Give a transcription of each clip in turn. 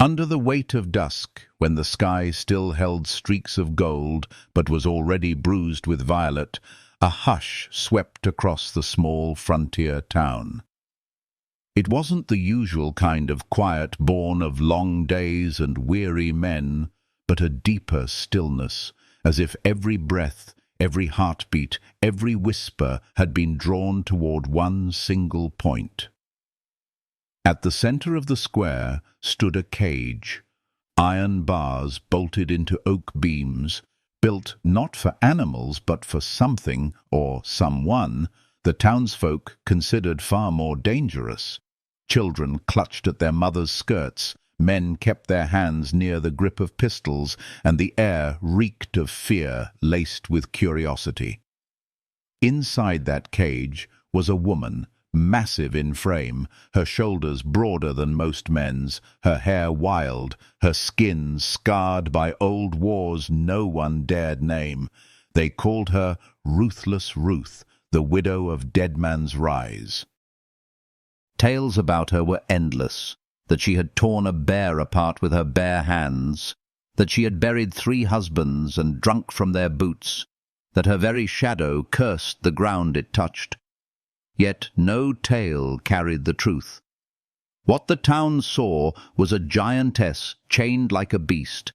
Under the weight of dusk, when the sky still held streaks of gold but was already bruised with violet, a hush swept across the small frontier town. It wasn't the usual kind of quiet born of long days and weary men, but a deeper stillness, as if every breath, every heartbeat, every whisper had been drawn toward one single point. At the center of the square stood a cage, iron bars bolted into oak beams, built not for animals but for something, or someone, the townsfolk considered far more dangerous. Children clutched at their mothers' skirts, men kept their hands near the grip of pistols, and the air reeked of fear laced with curiosity. Inside that cage was a woman, massive in frame, her shoulders broader than most men's, her hair wild, her skin scarred by old wars no one dared name. They called her Ruthless Ruth, the widow of Dead Man's Rise. Tales about her were endless, that she had torn a bear apart with her bare hands, that she had buried 3 husbands and drunk from their boots, that her very shadow cursed the ground it touched. Yet no tale carried the truth. What the town saw was a giantess chained like a beast,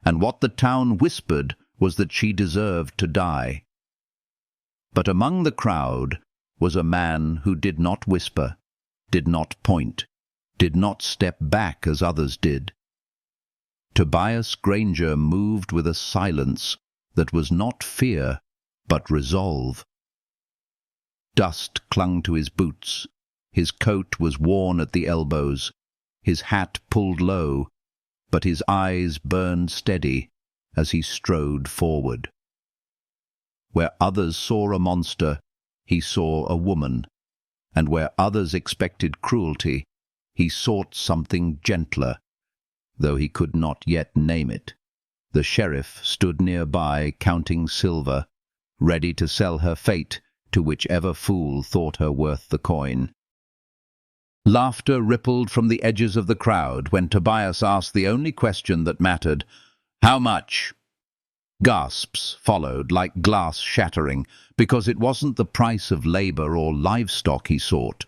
and what the town whispered was that she deserved to die. But among the crowd was a man who did not whisper, did not point, did not step back as others did. Tobias Granger moved with a silence that was not fear, but resolve. Dust clung to his boots, his coat was worn at the elbows, his hat pulled low, but his eyes burned steady as he strode forward. Where others saw a monster, he saw a woman, and where others expected cruelty, he sought something gentler, though he could not yet name it. The sheriff stood nearby counting silver, ready to sell her fate to whichever fool thought her worth the coin. Laughter rippled from the edges of the crowd when Tobias asked the only question that mattered, "How much?" Gasps followed like glass shattering, because it wasn't the price of labor or livestock he sought.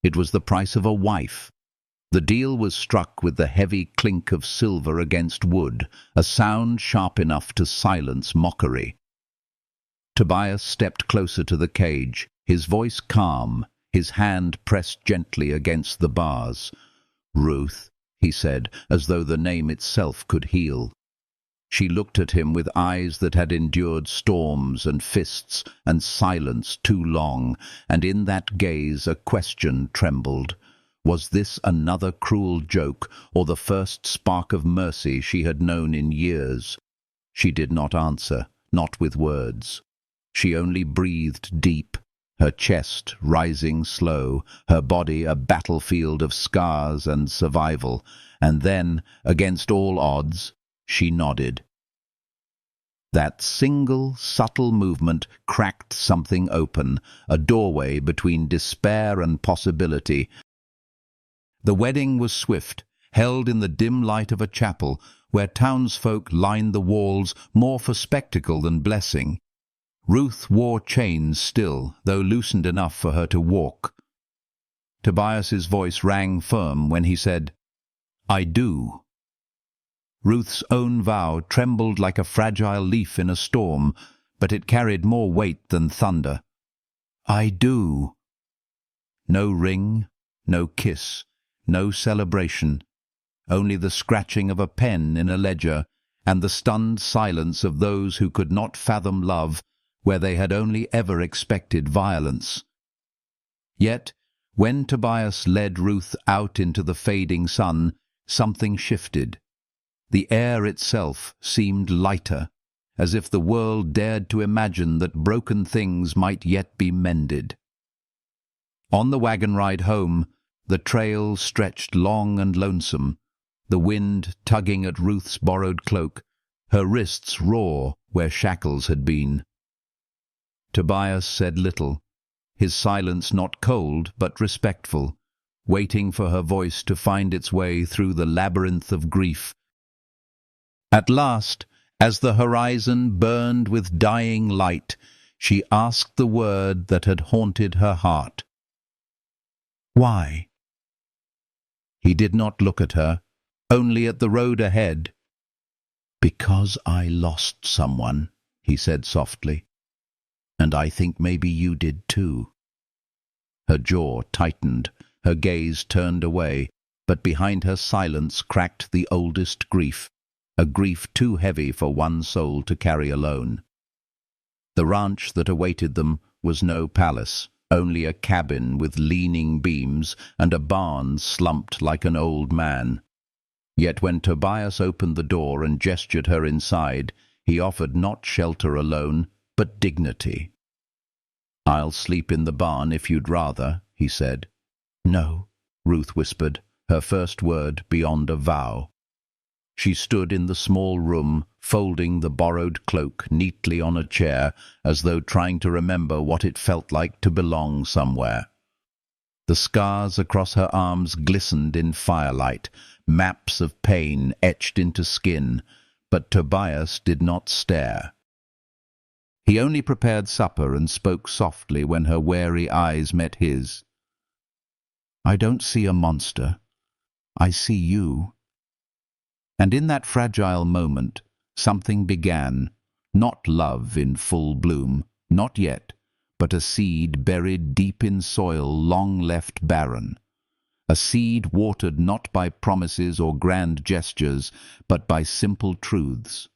It was the price of a wife. The deal was struck with the heavy clink of silver against wood, a sound sharp enough to silence mockery. Tobias stepped closer to the cage, his voice calm, his hand pressed gently against the bars. "Ruth," he said, as though the name itself could heal. She looked at him with eyes that had endured storms and fists and silence too long, and in that gaze a question trembled. Was this another cruel joke, or the first spark of mercy she had known in years? She did not answer, not with words. She only breathed deep, her chest rising slow, her body a battlefield of scars and survival, and then, against all odds, she nodded. That single, subtle movement cracked something open, a doorway between despair and possibility. The wedding was swift, held in the dim light of a chapel, where townsfolk lined the walls more for spectacle than blessing. Ruth wore chains still, though loosened enough for her to walk. Tobias's voice rang firm when he said, "I do." Ruth's own vow trembled like a fragile leaf in a storm, but it carried more weight than thunder. "I do." No ring, no kiss, no celebration, only the scratching of a pen in a ledger and the stunned silence of those who could not fathom love where they had only ever expected violence. Yet, when Tobias led Ruth out into the fading sun, something shifted. The air itself seemed lighter, as if the world dared to imagine that broken things might yet be mended. On the wagon ride home, the trail stretched long and lonesome, the wind tugging at Ruth's borrowed cloak, her wrists raw where shackles had been. Tobias said little, his silence not cold but respectful, waiting for her voice to find its way through the labyrinth of grief. At last, as the horizon burned with dying light, she asked the word that had haunted her heart. "Why?" He did not look at her, only at the road ahead. "Because I lost someone," he said softly. "And I think maybe you did too." Her jaw tightened, her gaze turned away, but behind her silence cracked the oldest grief, a grief too heavy for one soul to carry alone. The ranch that awaited them was no palace, only a cabin with leaning beams and a barn slumped like an old man. Yet when Tobias opened the door and gestured her inside, he offered not shelter alone, but dignity. "I'll sleep in the barn if you'd rather," he said. "No," Ruth whispered, her first word beyond a vow. She stood in the small room, folding the borrowed cloak neatly on a chair, as though trying to remember what it felt like to belong somewhere. The scars across her arms glistened in firelight, maps of pain etched into skin, but Tobias did not stare. He only prepared supper and spoke softly when her wary eyes met his. "I don't see a monster. I see you." And in that fragile moment, something began, not love in full bloom, not yet, but a seed buried deep in soil long left barren. A seed watered not by promises or grand gestures, but by simple truths.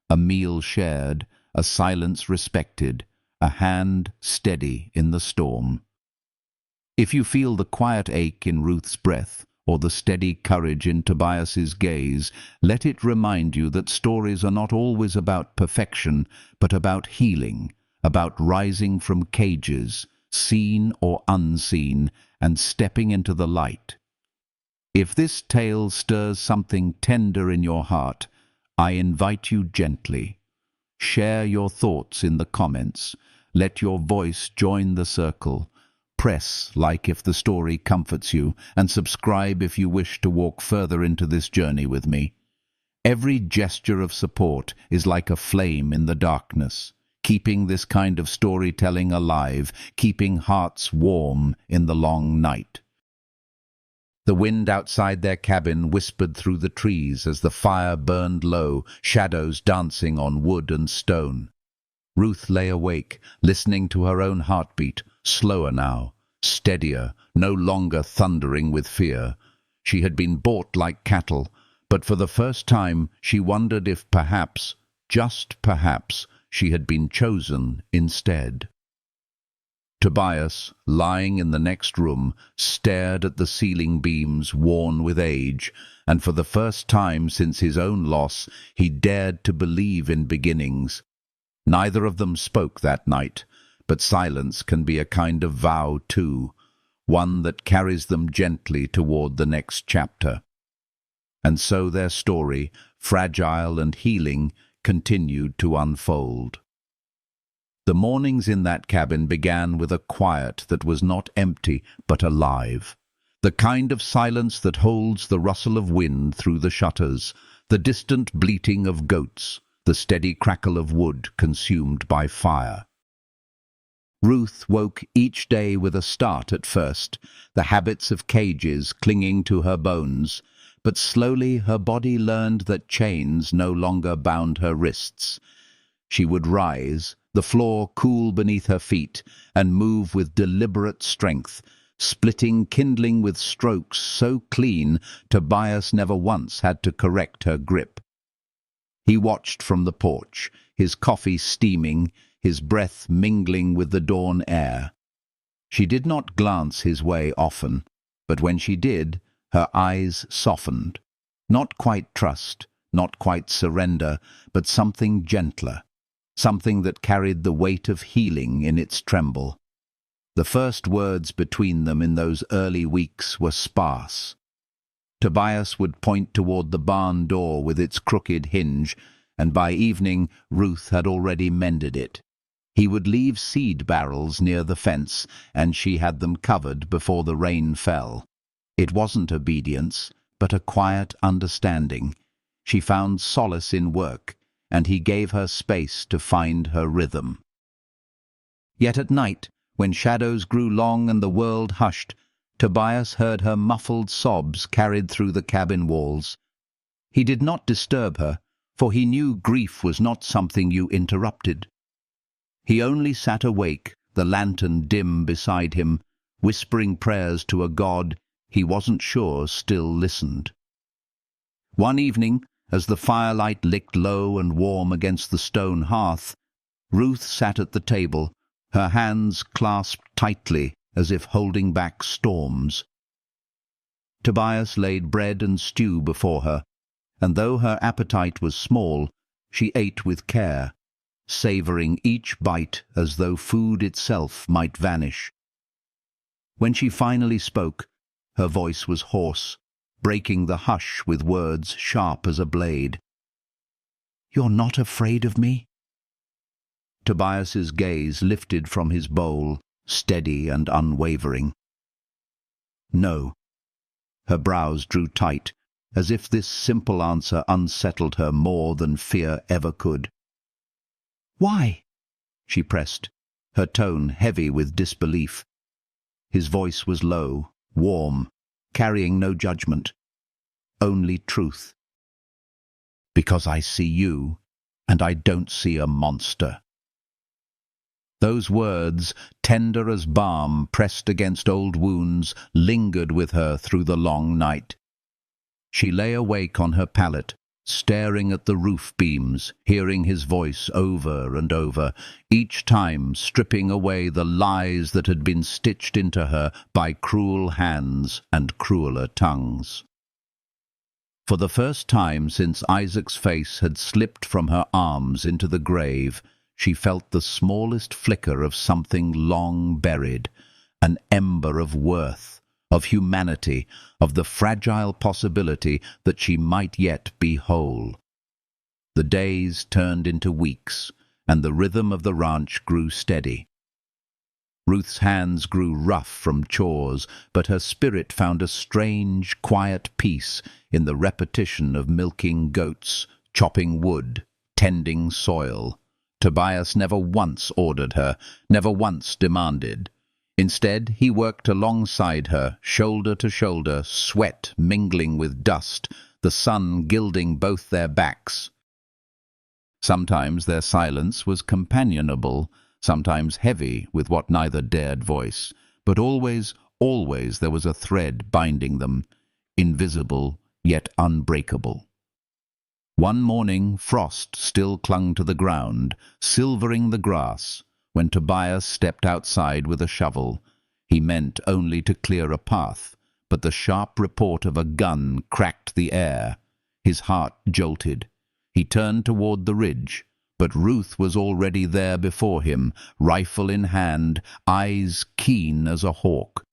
A meal shared, a silence respected, a hand steady in the storm. If you feel the quiet ache in Ruth's breath, or the steady courage in Tobias's gaze, let it remind you that stories are not always about perfection, but about healing, about rising from cages, seen or unseen, and stepping into the light. If this tale stirs something tender in your heart, I invite you gently. Share your thoughts in the comments. Let your voice join the circle. Press like if the story comforts you, and subscribe if you wish to walk further into this journey with me. Every gesture of support is like a flame in the darkness, keeping this kind of storytelling alive, keeping hearts warm in the long night. The wind outside their cabin whispered through the trees as the fire burned low, shadows dancing on wood and stone. Ruth lay awake, listening to her own heartbeat, slower now, steadier, no longer thundering with fear. She had been bought like cattle, but for the first time she wondered if perhaps, just perhaps, she had been chosen instead. Tobias, lying in the next room, stared at the ceiling beams worn with age, and for the first time since his own loss he dared to believe in beginnings. Neither of them spoke that night, but silence can be a kind of vow too, one that carries them gently toward the next chapter. And so their story, fragile and healing, continued to unfold. The mornings in that cabin began with a quiet that was not empty but alive. The kind of silence that holds the rustle of wind through the shutters, the distant bleating of goats, the steady crackle of wood consumed by fire. Ruth woke each day with a start at first, the habits of cages clinging to her bones, but slowly her body learned that chains no longer bound her wrists. She would rise, the floor cool beneath her feet, and move with deliberate strength, splitting kindling with strokes so clean Tobias never once had to correct her grip. He watched from the porch, his coffee steaming, his breath mingling with the dawn air. She did not glance his way often, but when she did, her eyes softened. Not quite trust, not quite surrender, but something gentler, something that carried the weight of healing in its tremble. The first words between them in those early weeks were sparse. Tobias would point toward the barn door with its crooked hinge, and by evening Ruth had already mended it. He would leave seed barrels near the fence, and she had them covered before the rain fell. It wasn't obedience, but a quiet understanding. She found solace in work, and he gave her space to find her rhythm. Yet at night, when shadows grew long and the world hushed, Tobias heard her muffled sobs carried through the cabin walls. He did not disturb her, for he knew grief was not something you interrupted. He only sat awake, the lantern dim beside him, whispering prayers to a God he wasn't sure still listened. One evening, as the firelight licked low and warm against the stone hearth, Ruth sat at the table, her hands clasped tightly as if holding back storms. Tobias laid bread and stew before her, and though her appetite was small, she ate with care, savouring each bite as though food itself might vanish. When she finally spoke, her voice was hoarse, breaking the hush with words sharp as a blade. "You're not afraid of me?" Tobias's gaze lifted from his bowl, steady and unwavering. No. Her brows drew tight, as if this simple answer unsettled her more than fear ever could. "Why?" she pressed, her tone heavy with disbelief. His voice was low, warm, carrying no judgment, only truth. "Because I see you, and I don't see a monster." Those words, tender as balm pressed against old wounds, lingered with her through the long night. She lay awake on her pallet, staring at the roof beams, hearing his voice over and over, each time stripping away the lies that had been stitched into her by cruel hands and crueler tongues. For the first time since Isaac's face had slipped from her arms into the grave, she felt the smallest flicker of something long buried, an ember of worth, of humanity, of the fragile possibility that she might yet be whole. The days turned into weeks, and the rhythm of the ranch grew steady. Ruth's hands grew rough from chores, but her spirit found a strange, quiet peace in the repetition of milking goats, chopping wood, tending soil. Tobias never once ordered her, never once demanded. Instead, he worked alongside her, shoulder to shoulder, sweat mingling with dust, the sun gilding both their backs. Sometimes their silence was companionable, sometimes heavy with what neither dared voice, but always, always there was a thread binding them, invisible yet unbreakable. One morning frost still clung to the ground, silvering the grass. When Tobias stepped outside with a shovel, he meant only to clear a path, but the sharp report of a gun cracked the air. His heart jolted. He turned toward the ridge, but Ruth was already there before him, rifle in hand, eyes keen as a hawk.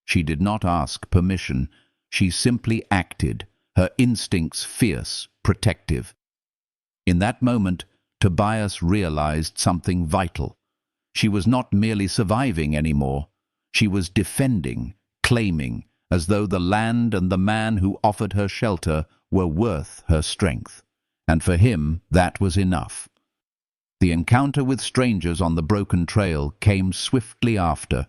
She did not ask permission. She simply acted, her instincts fierce, protective. In that moment, Tobias realized something vital. She was not merely surviving anymore. She was defending, claiming, as though the land and the man who offered her shelter were worth her strength. And for him, that was enough. The encounter with strangers on the broken trail came swiftly after.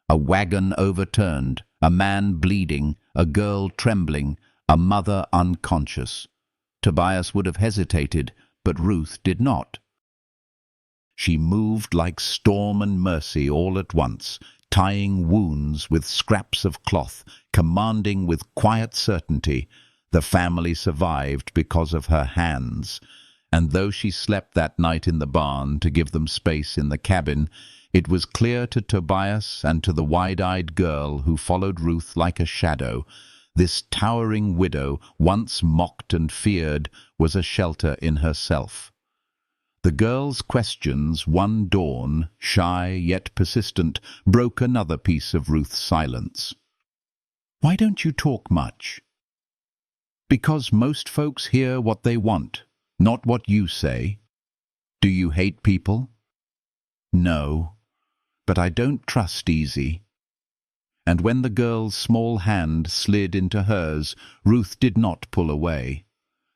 A wagon overturned, a man bleeding, a girl trembling, a mother unconscious. Tobias would have hesitated, but Ruth did not. She moved like storm and mercy all at once, tying wounds with scraps of cloth, commanding with quiet certainty. The family survived because of her hands, and though she slept that night in the barn to give them space in the cabin, it was clear to Tobias and to the wide-eyed girl who followed Ruth like a shadow. This towering widow, once mocked and feared, was a shelter in herself. The girl's questions one dawn, shy yet persistent, broke another piece of Ruth's silence. "Why don't you talk much?" "Because most folks hear what they want, not what you say." "Do you hate people?" "No, but I don't trust easy." and when the girl's small hand slid into hers, Ruth did not pull away.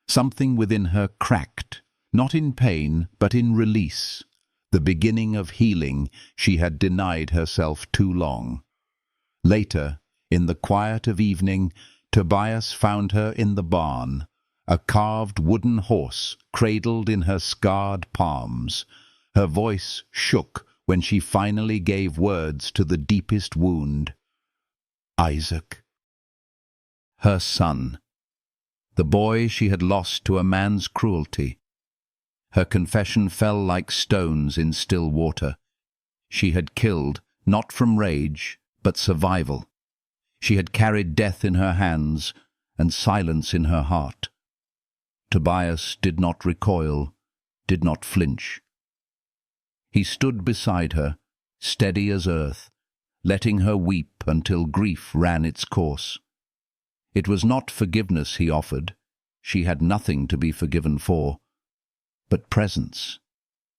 Something within her cracked, not in pain, but in release, the beginning of healing she had denied herself too long. Later, in the quiet of evening, Tobias found her in the barn, a carved wooden horse cradled in her scarred palms. Her voice shook when she finally gave words to the deepest wound. Isaac. Her son. The boy she had lost to a man's cruelty. Her confession fell like stones in still water. She had killed, not from rage, but survival. She had carried death in her hands and silence in her heart. Tobias did not recoil, did not flinch. He stood beside her, steady as earth, letting her weep until grief ran its course. It was not forgiveness he offered. She had nothing to be forgiven for, but presence,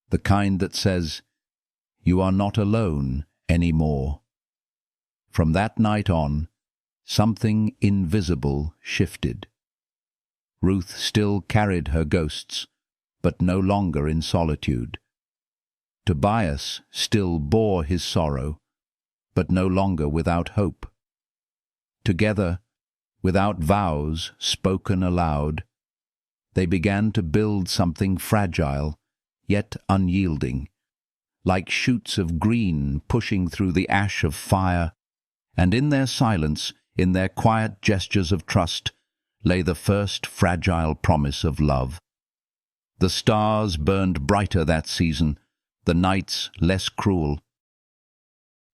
the kind that says, "You are not alone anymore." From that night on, something invisible shifted. Ruth still carried her ghosts, but no longer in solitude. Tobias still bore his sorrow, but no longer without hope. Together, without vows spoken aloud, they began to build something fragile, yet unyielding, like shoots of green pushing through the ash of fire, and in their silence, in their quiet gestures of trust, lay the first fragile promise of love. The stars burned brighter that season, the nights less cruel.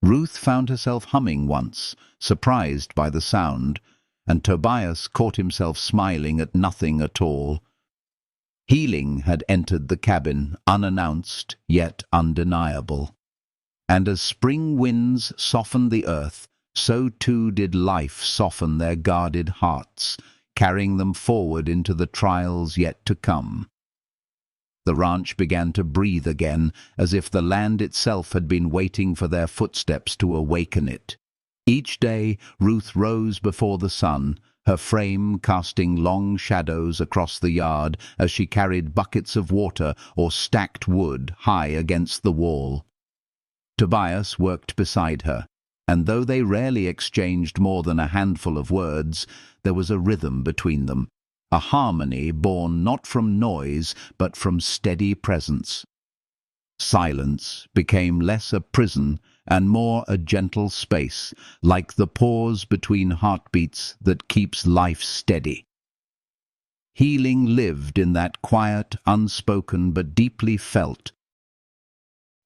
Ruth found herself humming once, surprised by the sound, and Tobias caught himself smiling at nothing at all. Healing had entered the cabin, unannounced yet undeniable. And as spring winds softened the earth, so too did life soften their guarded hearts, carrying them forward into the trials yet to come. The ranch began to breathe again, as if the land itself had been waiting for their footsteps to awaken it. Each day Ruth rose before the sun, her frame casting long shadows across the yard as she carried buckets of water or stacked wood high against the wall. Tobias worked beside her, and though they rarely exchanged more than a handful of words, there was a rhythm between them, a harmony born not from noise but from steady presence. Silence became less a prison and more a gentle space, like the pause between heartbeats that keeps life steady. Healing lived in that quiet, unspoken but deeply felt.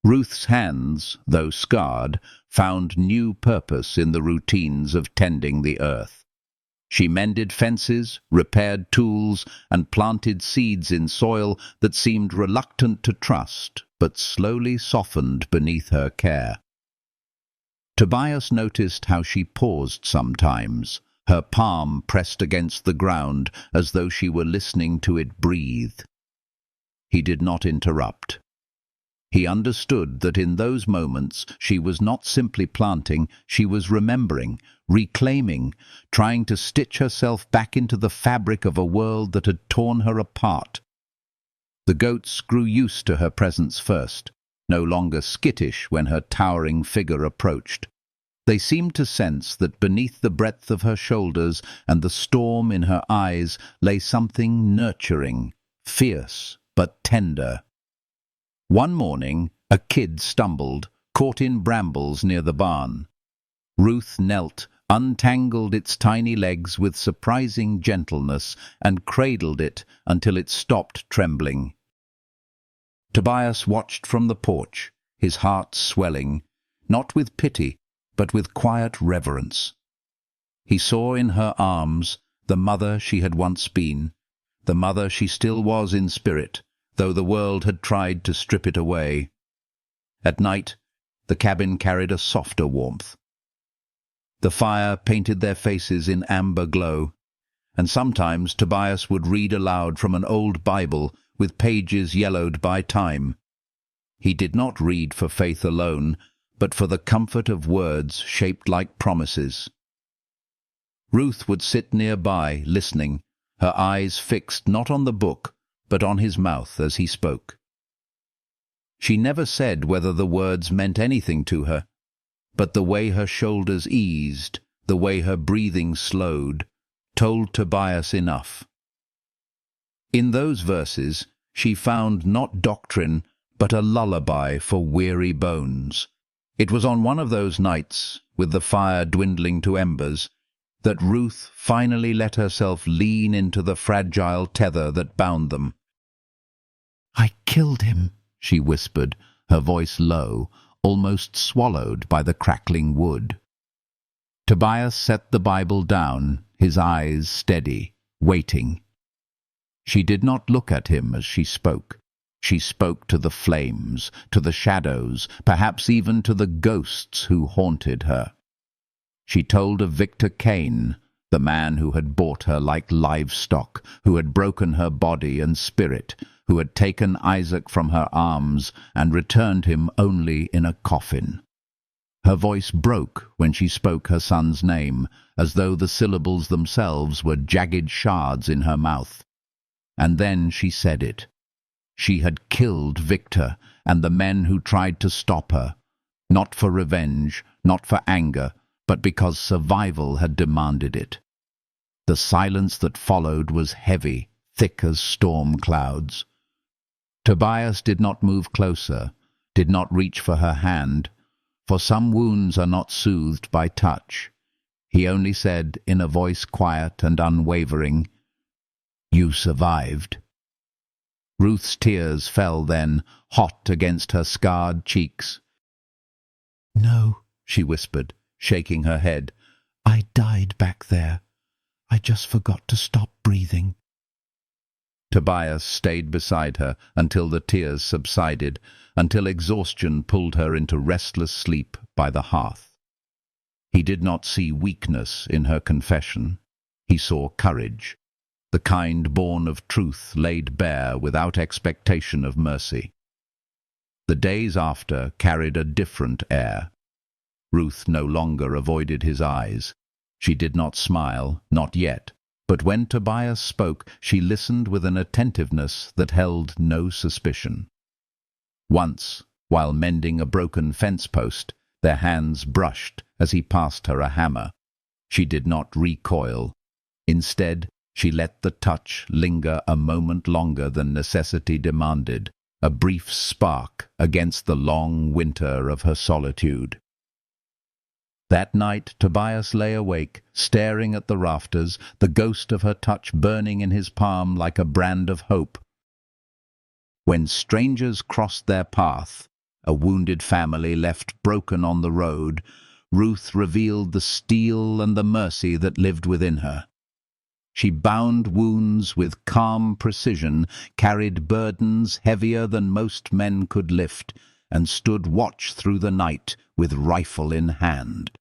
Ruth's hands, though scarred, found new purpose in the routines of tending the earth. She mended fences, repaired tools, and planted seeds in soil that seemed reluctant to trust, but slowly softened beneath her care. Tobias noticed how she paused sometimes, her palm pressed against the ground as though she were listening to it breathe. He did not interrupt. He understood that in those moments she was not simply planting, she was remembering, reclaiming, trying to stitch herself back into the fabric of a world that had torn her apart. The goats grew used to her presence first, no longer skittish when her towering figure approached. They seemed to sense that beneath the breadth of her shoulders and the storm in her eyes lay something nurturing, fierce but tender. One morning, a kid stumbled, caught in brambles near the barn. Ruth knelt, untangled its tiny legs with surprising gentleness, and cradled it until it stopped trembling. Tobias watched from the porch, his heart swelling, not with pity, but with quiet reverence. He saw in her arms the mother she had once been, the mother she still was in spirit, though the world had tried to strip it away. At night, the cabin carried a softer warmth. The fire painted their faces in amber glow, and sometimes Tobias would read aloud from an old Bible with pages yellowed by time. He did not read for faith alone, but for the comfort of words shaped like promises. Ruth would sit nearby, listening, her eyes fixed not on the book, but on his mouth as he spoke. She never said whether the words meant anything to her, but the way her shoulders eased, the way her breathing slowed, told Tobias enough. In those verses, she found not doctrine, but a lullaby for weary bones. It was on one of those nights, with the fire dwindling to embers, that Ruth finally let herself lean into the fragile tether that bound them. "I killed him," she whispered, her voice low, almost swallowed by the crackling wood. Tobias set the Bible down, his eyes steady, waiting. She did not look at him as she spoke. She spoke to the flames, to the shadows, perhaps even to the ghosts who haunted her. She told of Victor Kane, the man who had bought her like livestock, who had broken her body and spirit, who had taken Isaac from her arms and returned him only in a coffin. Her voice broke when she spoke her son's name, as though the syllables themselves were jagged shards in her mouth. And then she said it. She had killed Victor and the men who tried to stop her, not for revenge, not for anger, but because survival had demanded it. The silence that followed was heavy, thick as storm clouds. Tobias did not move closer, did not reach for her hand, for some wounds are not soothed by touch. He only said, in a voice quiet and unwavering, "You survived." Ruth's tears fell then, hot against her scarred cheeks. "No," she whispered, shaking her head. "I died back there. I just forgot to stop breathing." Tobias stayed beside her until the tears subsided, until exhaustion pulled her into restless sleep by the hearth. He did not see weakness in her confession. He saw courage, the kind born of truth laid bare without expectation of mercy. The days after carried a different air. Ruth no longer avoided his eyes. She did not smile, not yet, but when Tobias spoke, she listened with an attentiveness that held no suspicion. Once, while mending a broken fence post, their hands brushed as he passed her a hammer. She did not recoil. Instead, she let the touch linger a moment longer than necessity demanded, a brief spark against the long winter of her solitude. That night Tobias lay awake, staring at the rafters, the ghost of her touch burning in his palm like a brand of hope. When strangers crossed their path, a wounded family left broken on the road, Ruth revealed the steel and the mercy that lived within her. She bound wounds with calm precision, carried burdens heavier than most men could lift, and stood watch through the night with rifle in hand.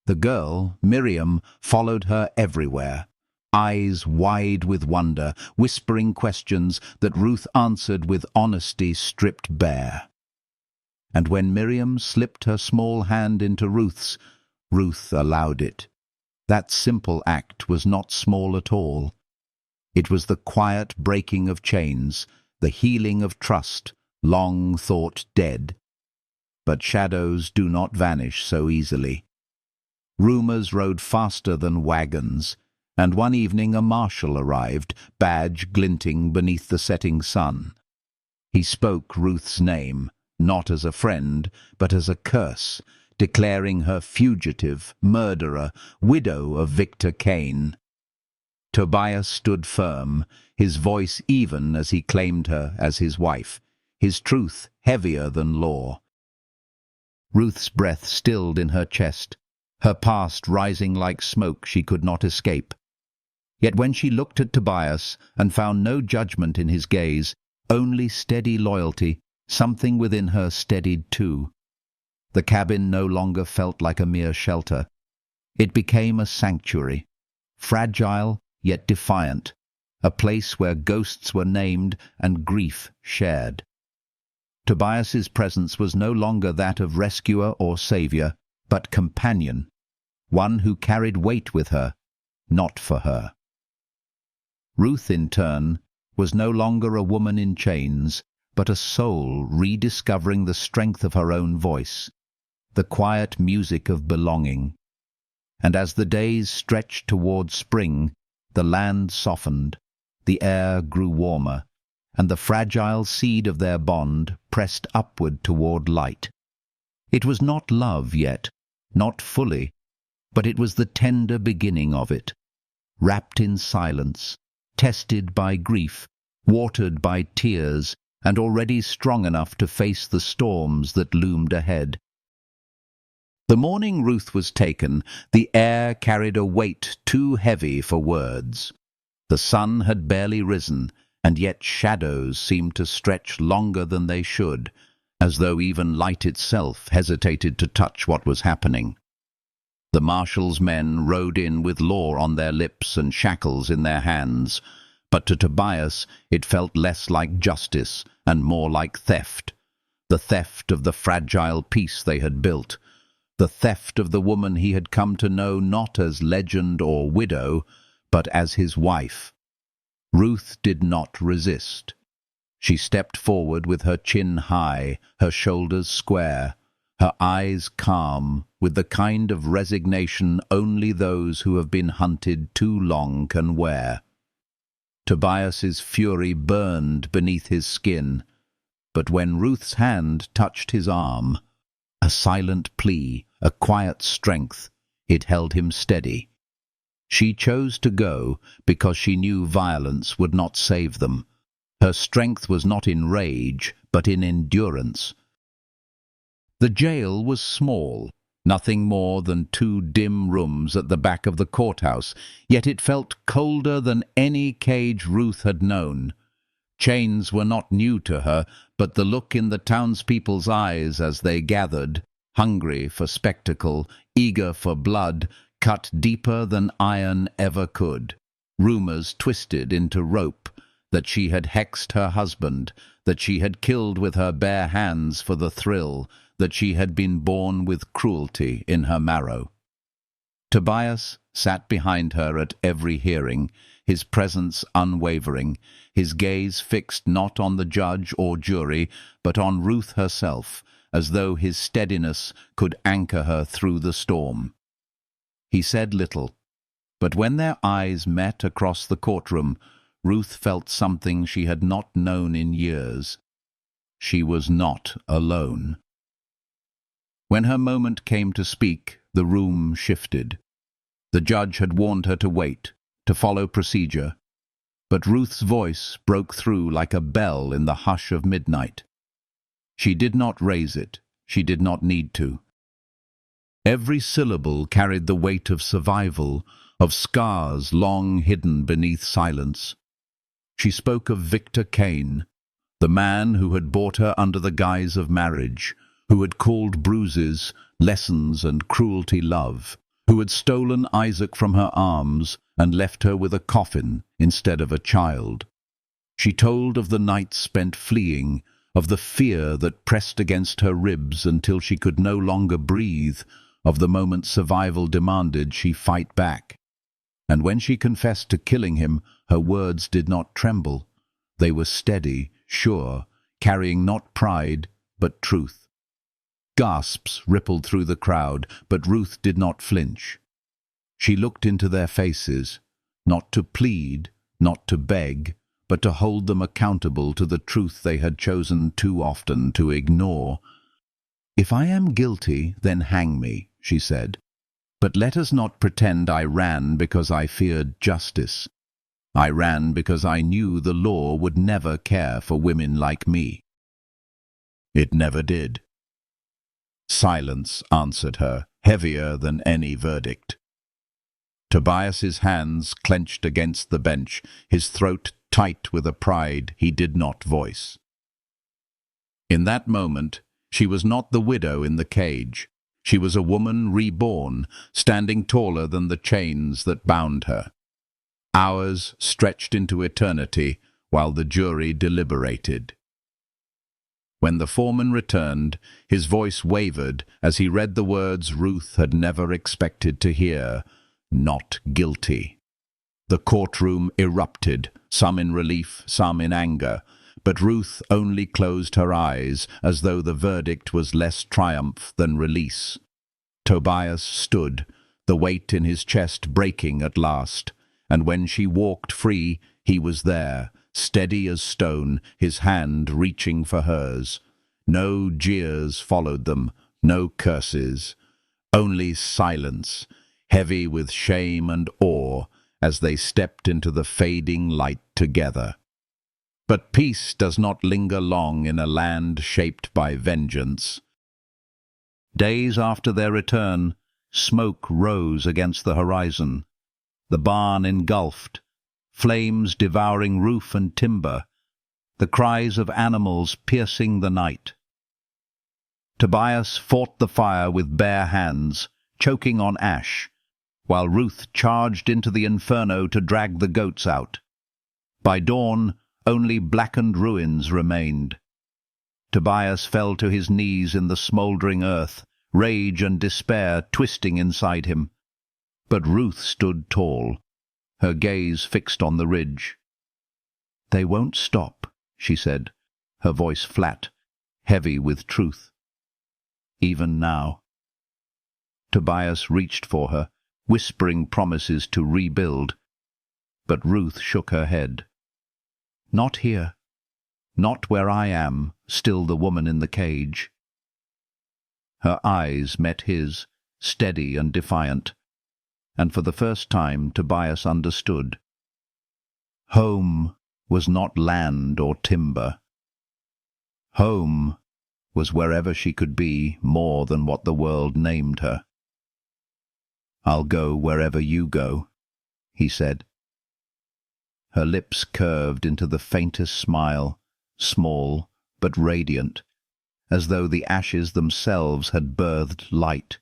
The girl, Miriam, followed her everywhere, eyes wide with wonder, whispering questions that Ruth answered with honesty stripped bare. And when Miriam slipped her small hand into Ruth's, Ruth allowed it. That simple act was not small at all. It was the quiet breaking of chains, the healing of trust, long thought dead. But shadows do not vanish so easily. Rumors rode faster than wagons, and one evening a marshal arrived, badge glinting beneath the setting sun. He spoke Ruth's name, not as a friend, but as a curse, declaring her fugitive, murderer, widow of Victor Kane. Tobias stood firm, his voice even as he claimed her as his wife, his truth heavier than law. Ruth's breath stilled in her chest, her past rising like smoke she could not escape. Yet when she looked at Tobias and found no judgment in his gaze, only steady loyalty, something within her steadied too. The cabin no longer felt like a mere shelter. It became a sanctuary, fragile yet defiant, a place where ghosts were named and grief shared. Tobias's presence was no longer that of rescuer or savior, but companion, one who carried weight with her, not for her. Ruth, in turn, was no longer a woman in chains, but a soul rediscovering the strength of her own voice, the quiet music of belonging. And as the days stretched toward spring, the land softened, the air grew warmer, and the fragile seed of their bond pressed upward toward light. It was not love yet, not fully, but it was the tender beginning of it, wrapped in silence, tested by grief, watered by tears, and already strong enough to face the storms that loomed ahead. The morning Ruth was taken, the air carried a weight too heavy for words. The sun had barely risen, and yet shadows seemed to stretch longer than they should, as though even light itself hesitated to touch what was happening. The marshal's men rode in with law on their lips and shackles in their hands, but to Tobias it felt less like justice and more like theft, the theft of the fragile peace they had built, the theft of the woman he had come to know not as legend or widow, but as his wife. Ruth did not resist. She stepped forward with her chin high, her shoulders square, her eyes calm, with the kind of resignation only those who have been hunted too long can wear. Tobias's fury burned beneath his skin, but when Ruth's hand touched his arm, a silent plea, a quiet strength, it held him steady. She chose to go because she knew violence would not save them. Her strength was not in rage, but in endurance. The jail was small, nothing more than 2 dim rooms at the back of the courthouse, yet it felt colder than any cage Ruth had known. Chains were not new to her, but the look in the townspeople's eyes as they gathered, hungry for spectacle, eager for blood, cut deeper than iron ever could. Rumors twisted into rope, that she had hexed her husband, that she had killed with her bare hands for the thrill, that she had been born with cruelty in her marrow. Tobias sat behind her at every hearing, his presence unwavering, his gaze fixed not on the judge or jury, but on Ruth herself, as though his steadiness could anchor her through the storm. He said little, but when their eyes met across the courtroom, Ruth felt something she had not known in years. She was not alone. When her moment came to speak, the room shifted. The judge had warned her to wait, to follow procedure, but Ruth's voice broke through like a bell in the hush of midnight. She did not raise it. She did not need to. Every syllable carried the weight of survival, of scars long hidden beneath silence. She spoke of Victor Kane, the man who had bought her under the guise of marriage, who had called bruises, lessons, and cruelty love, who had stolen Isaac from her arms and left her with a coffin instead of a child. She told of the nights spent fleeing, of the fear that pressed against her ribs until she could no longer breathe, of the moment survival demanded she fight back. And when she confessed to killing him, her words did not tremble. They were steady, sure, carrying not pride, but truth. Gasps rippled through the crowd, but Ruth did not flinch. She looked into their faces, not to plead, not to beg, but to hold them accountable to the truth they had chosen too often to ignore. "If I am guilty, then hang me," she said. "But let us not pretend I ran because I feared justice. I ran because I knew the law would never care for women like me." It never did. Silence answered her, heavier than any verdict. Tobias's hands clenched against the bench, his throat tight with a pride he did not voice. In that moment, she was not the widow in the cage. She was a woman reborn, standing taller than the chains that bound her. Hours stretched into eternity while the jury deliberated. When the foreman returned, his voice wavered as he read the words Ruth had never expected to hear: "Not guilty." The courtroom erupted, some in relief, some in anger, but Ruth only closed her eyes, as though the verdict was less triumph than release. Tobias stood, the weight in his chest breaking at last, and when she walked free, he was there, steady as stone, his hand reaching for hers. No jeers followed them, no curses, only silence, heavy with shame and awe, as they stepped into the fading light together. But peace does not linger long in a land shaped by vengeance. Days after their return, smoke rose against the horizon, the barn engulfed, flames devouring roof and timber, the cries of animals piercing the night. Tobias fought the fire with bare hands, choking on ash, while Ruth charged into the inferno to drag the goats out. By dawn, only blackened ruins remained. Tobias fell to his knees in the smouldering earth, rage and despair twisting inside him. But Ruth stood tall, her gaze fixed on the ridge. "They won't stop," she said, her voice flat, heavy with truth. "Even now." Tobias reached for her, whispering promises to rebuild. But Ruth shook her head. "Not here. Not where I am, still the woman in the cage." Her eyes met his, steady and defiant, and for the first time Tobias understood. Home was not land or timber. Home was wherever she could be more than what the world named her. "I'll go wherever you go," he said. Her lips curved into the faintest smile, small but radiant, as though the ashes themselves had birthed light.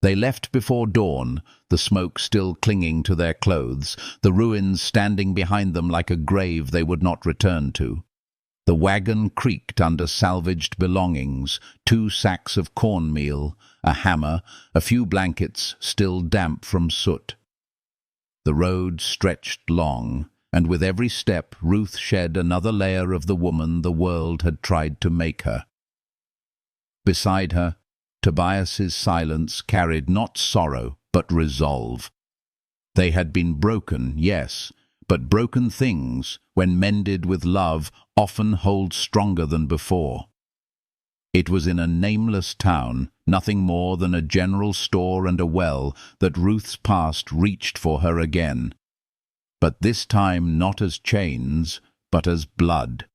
They left before dawn, the smoke still clinging to their clothes, the ruins standing behind them like a grave they would not return to. The wagon creaked under salvaged belongings, 2 sacks of cornmeal, a hammer, a few blankets still damp from soot. The road stretched long, and with every step Ruth shed another layer of the woman the world had tried to make her. Beside her, Tobias's silence carried not sorrow, but resolve. They had been broken, yes, but broken things, when mended with love, often hold stronger than before. It was in a nameless town, nothing more than a general store and a well, that Ruth's past reached for her again. But this time not as chains, but as blood.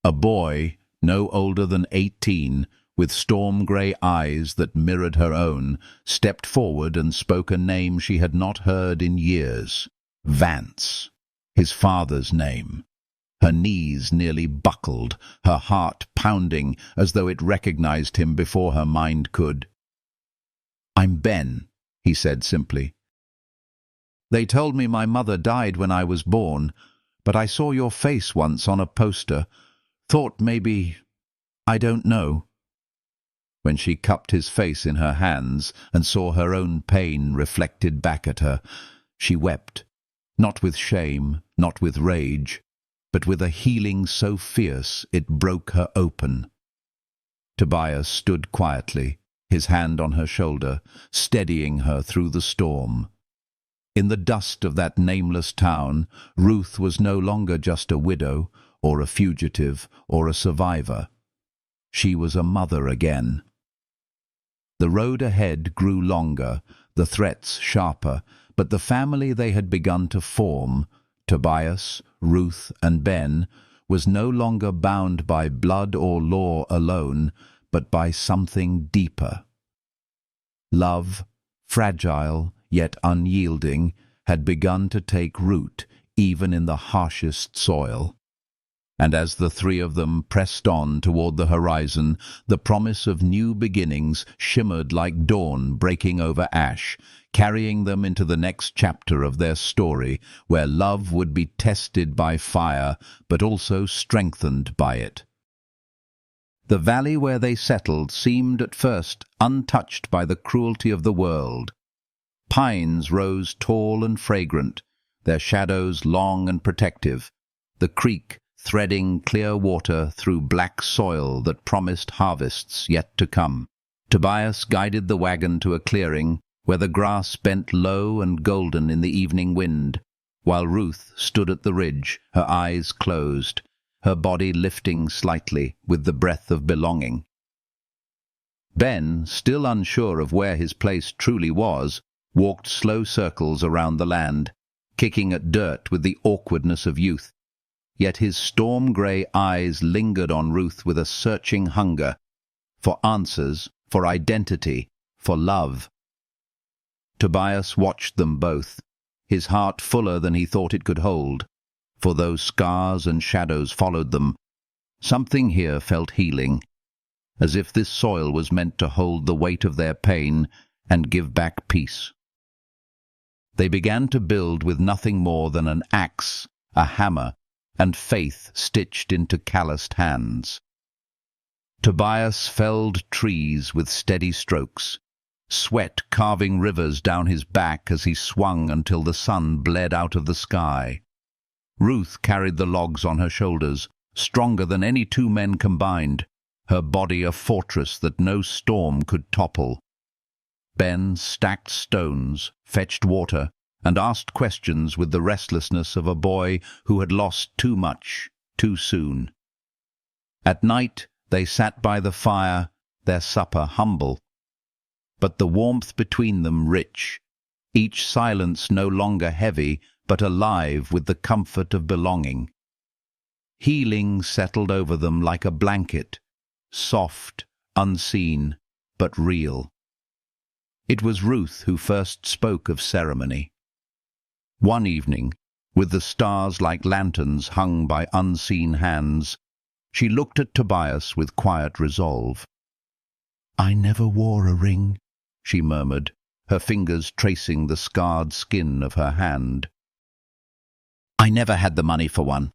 A boy, no older than 18, with storm-grey eyes that mirrored her own, stepped forward and spoke a name she had not heard in years. Vance, his father's name. Her knees nearly buckled, her heart pounding as though it recognized him before her mind could. "I'm Ben," he said simply. "They told me my mother died when I was born, but I saw your face once on a poster. Thought maybe... I don't know." When she cupped his face in her hands and saw her own pain reflected back at her, she wept, not with shame, not with rage, but with a healing so fierce it broke her open. Tobias stood quietly, his hand on her shoulder, steadying her through the storm. In the dust of that nameless town, Ruth was no longer just a widow, or a fugitive, or a survivor. She was a mother again. The road ahead grew longer, the threats sharper, but the family they had begun to form, Tobias, Ruth, and Ben, was no longer bound by blood or law alone, but by something deeper. Love, fragile yet unyielding, had begun to take root even in the harshest soil. And as the 3 of them pressed on toward the horizon, the promise of new beginnings shimmered like dawn breaking over ash, carrying them into the next chapter of their story, where love would be tested by fire, but also strengthened by it. The valley where they settled seemed at first untouched by the cruelty of the world. Pines rose tall and fragrant, their shadows long and protective, the creek threading clear water through black soil that promised harvests yet to come. Tobias guided the wagon to a clearing where the grass bent low and golden in the evening wind, while Ruth stood at the ridge, her eyes closed, her body lifting slightly with the breath of belonging. Ben, still unsure of where his place truly was, walked slow circles around the land, kicking at dirt with the awkwardness of youth. Yet his storm-grey eyes lingered on Ruth with a searching hunger, for answers, for identity, for love. Tobias watched them both, his heart fuller than he thought it could hold, for though scars and shadows followed them, something here felt healing, as if this soil was meant to hold the weight of their pain and give back peace. They began to build with nothing more than an axe, a hammer, and faith stitched into calloused hands. Tobias felled trees with steady strokes, sweat carving rivers down his back as he swung until the sun bled out of the sky. Ruth carried the logs on her shoulders, stronger than any two men combined, her body a fortress that no storm could topple. Ben stacked stones, fetched water, and asked questions with the restlessness of a boy who had lost too much, too soon. At night they sat by the fire, their supper humble, but the warmth between them rich, each silence no longer heavy, but alive with the comfort of belonging. Healing settled over them like a blanket, soft, unseen, but real. It was Ruth who first spoke of ceremony. One evening, with the stars like lanterns hung by unseen hands, she looked at Tobias with quiet resolve. "I never wore a ring," she murmured, her fingers tracing the scarred skin of her hand. "I never had the money for one."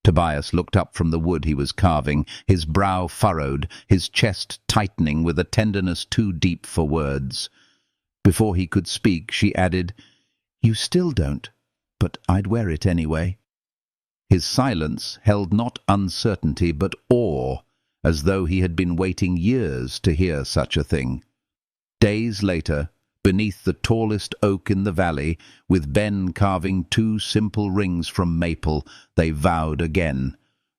Tobias looked up from the wood he was carving, his brow furrowed, his chest tightening with a tenderness too deep for words. Before he could speak, she added, "You still don't, but I'd wear it anyway." His silence held not uncertainty but awe, as though he had been waiting years to hear such a thing. Days later, beneath the tallest oak in the valley, with Ben carving 2 simple rings from maple, they vowed again,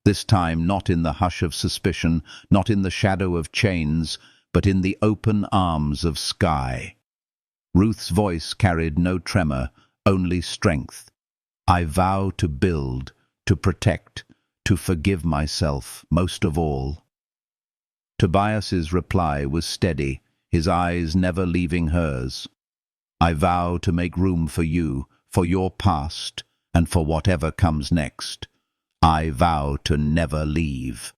this time not in the hush of suspicion, not in the shadow of chains, but in the open arms of sky. Ruth's voice carried no tremor, only strength. "I vow to build, to protect, to forgive myself, most of all." Tobias's reply was steady, his eyes never leaving hers. "I vow to make room for you, for your past, and for whatever comes next. I vow to never leave."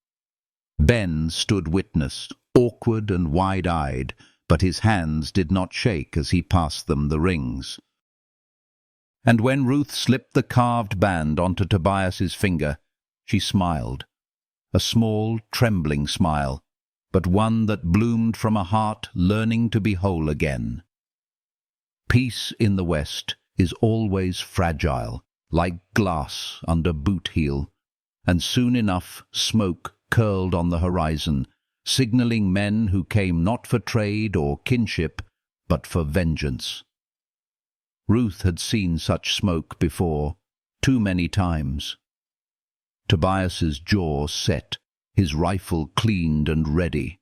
Ben stood witness, awkward and wide-eyed, but his hands did not shake as he passed them the rings. And when Ruth slipped the carved band onto Tobias's finger, she smiled, a small, trembling smile, but one that bloomed from a heart learning to be whole again. Peace in the West is always fragile, like glass under boot heel, and soon enough smoke curled on the horizon, signaling men who came not for trade or kinship, but for vengeance. Ruth had seen such smoke before, too many times. Tobias's jaw set, his rifle cleaned and ready.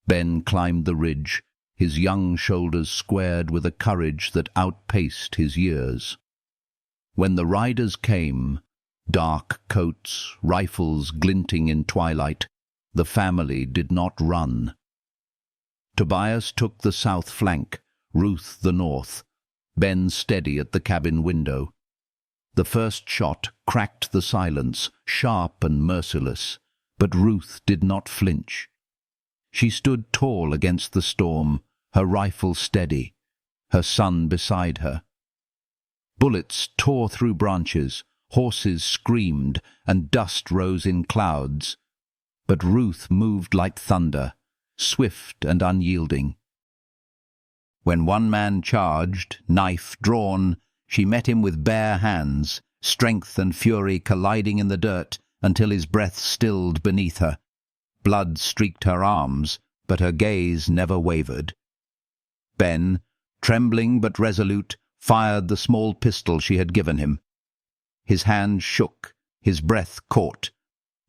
Ben climbed the ridge, his young shoulders squared with a courage that outpaced his years. When the riders came, dark coats, rifles glinting in twilight, the family did not run. Tobias took the south flank, Ruth the north, Ben steady at the cabin window. The first shot cracked the silence, sharp and merciless, but Ruth did not flinch. She stood tall against the storm, her rifle steady, her son beside her. Bullets tore through branches, horses screamed, and dust rose in clouds. but Ruth moved like thunder, swift and unyielding. When one man charged, knife drawn, she met him with bare hands, strength and fury colliding in the dirt until his breath stilled beneath her. Blood streaked her arms, but her gaze never wavered. Ben, trembling but resolute, fired the small pistol she had given him. His hand shook, his breath caught,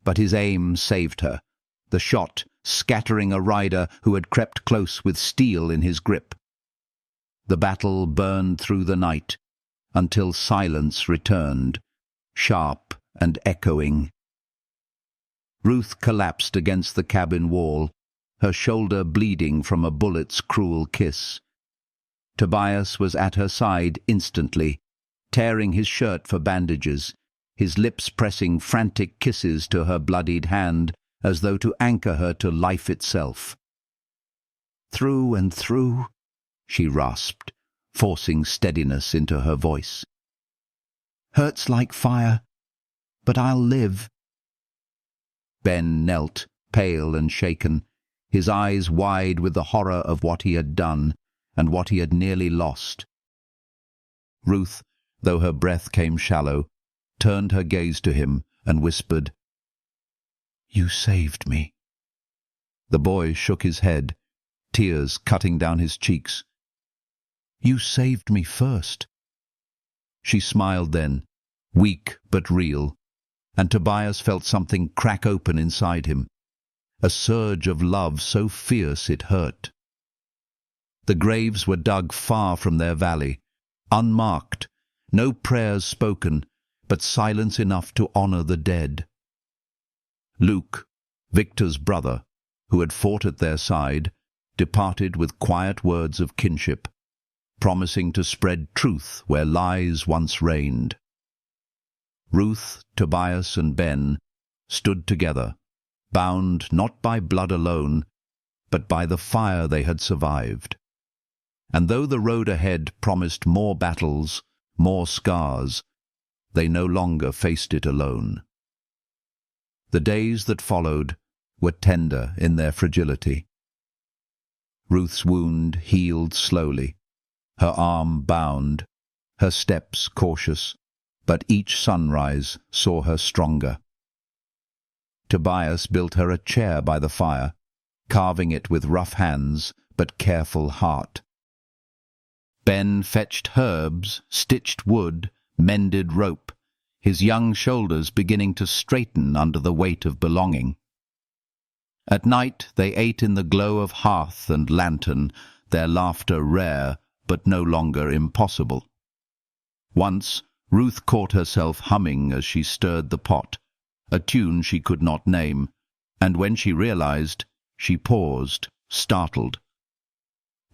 but his aim saved her, the shot scattering a rider who had crept close with steel in his grip. The battle burned through the night, until silence returned, sharp and echoing. Ruth collapsed against the cabin wall, her shoulder bleeding from a bullet's cruel kiss. Tobias was at her side instantly, tearing his shirt for bandages, his lips pressing frantic kisses to her bloodied hand, as though to anchor her to life itself. "Through and through," she rasped, forcing steadiness into her voice. "Hurts like fire, but I'll live." Ben knelt, pale and shaken, his eyes wide with the horror of what he had done and what he had nearly lost. Ruth, though her breath came shallow, turned her gaze to him and whispered, "You saved me." The boy shook his head, tears cutting down his cheeks. "You saved me first." She smiled then, weak but real, and Tobias felt something crack open inside him, a surge of love so fierce it hurt. The graves were dug far from their valley, unmarked, no prayers spoken, but silence enough to honor the dead. Luke, Victor's brother, who had fought at their side, departed with quiet words of kinship, promising to spread truth where lies once reigned. Ruth, Tobias, and Ben stood together, bound not by blood alone, but by the fire they had survived. And though the road ahead promised more battles, more scars, they no longer faced it alone. The days that followed were tender in their fragility. Ruth's wound healed slowly, her arm bound, her steps cautious, but each sunrise saw her stronger. Tobias built her a chair by the fire, carving it with rough hands but careful heart. Ben fetched herbs, stitched wood, mended rope, his young shoulders beginning to straighten under the weight of belonging. At night they ate in the glow of hearth and lantern, their laughter rare but no longer impossible. Once Ruth caught herself humming as she stirred the pot, a tune she could not name, and when she realized, she paused, startled.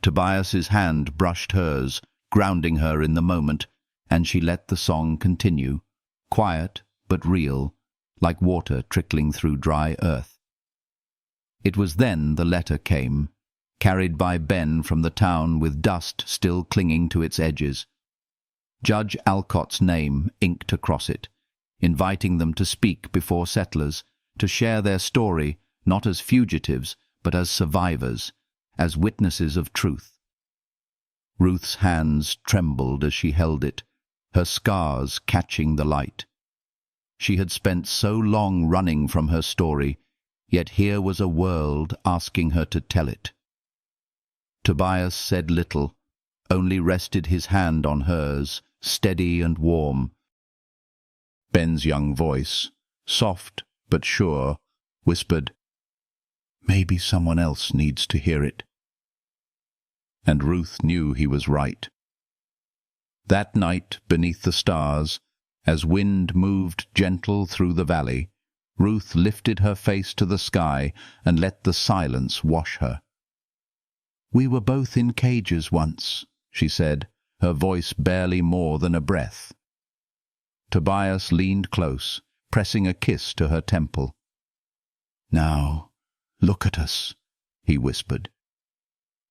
Tobias's hand brushed hers, grounding her in the moment, and she let the song continue, quiet but real, like water trickling through dry earth. It was then the letter came, carried by Ben from the town with dust still clinging to its edges. Judge Alcott's name inked across it, inviting them to speak before settlers, to share their story not as fugitives but as survivors, as witnesses of truth. Ruth's hands trembled as she held it, her scars catching the light. She had spent so long running from her story, yet here was a world asking her to tell it. Tobias said little, only rested his hand on hers, steady and warm. Ben's young voice, soft but sure, whispered, "Maybe someone else needs to hear it." And Ruth knew he was right. That night, beneath the stars, as wind moved gentle through the valley, Ruth lifted her face to the sky and let the silence wash her. "We were both in cages once," she said, her voice barely more than a breath. Tobias leaned close, pressing a kiss to her temple. "Now, look at us," he whispered.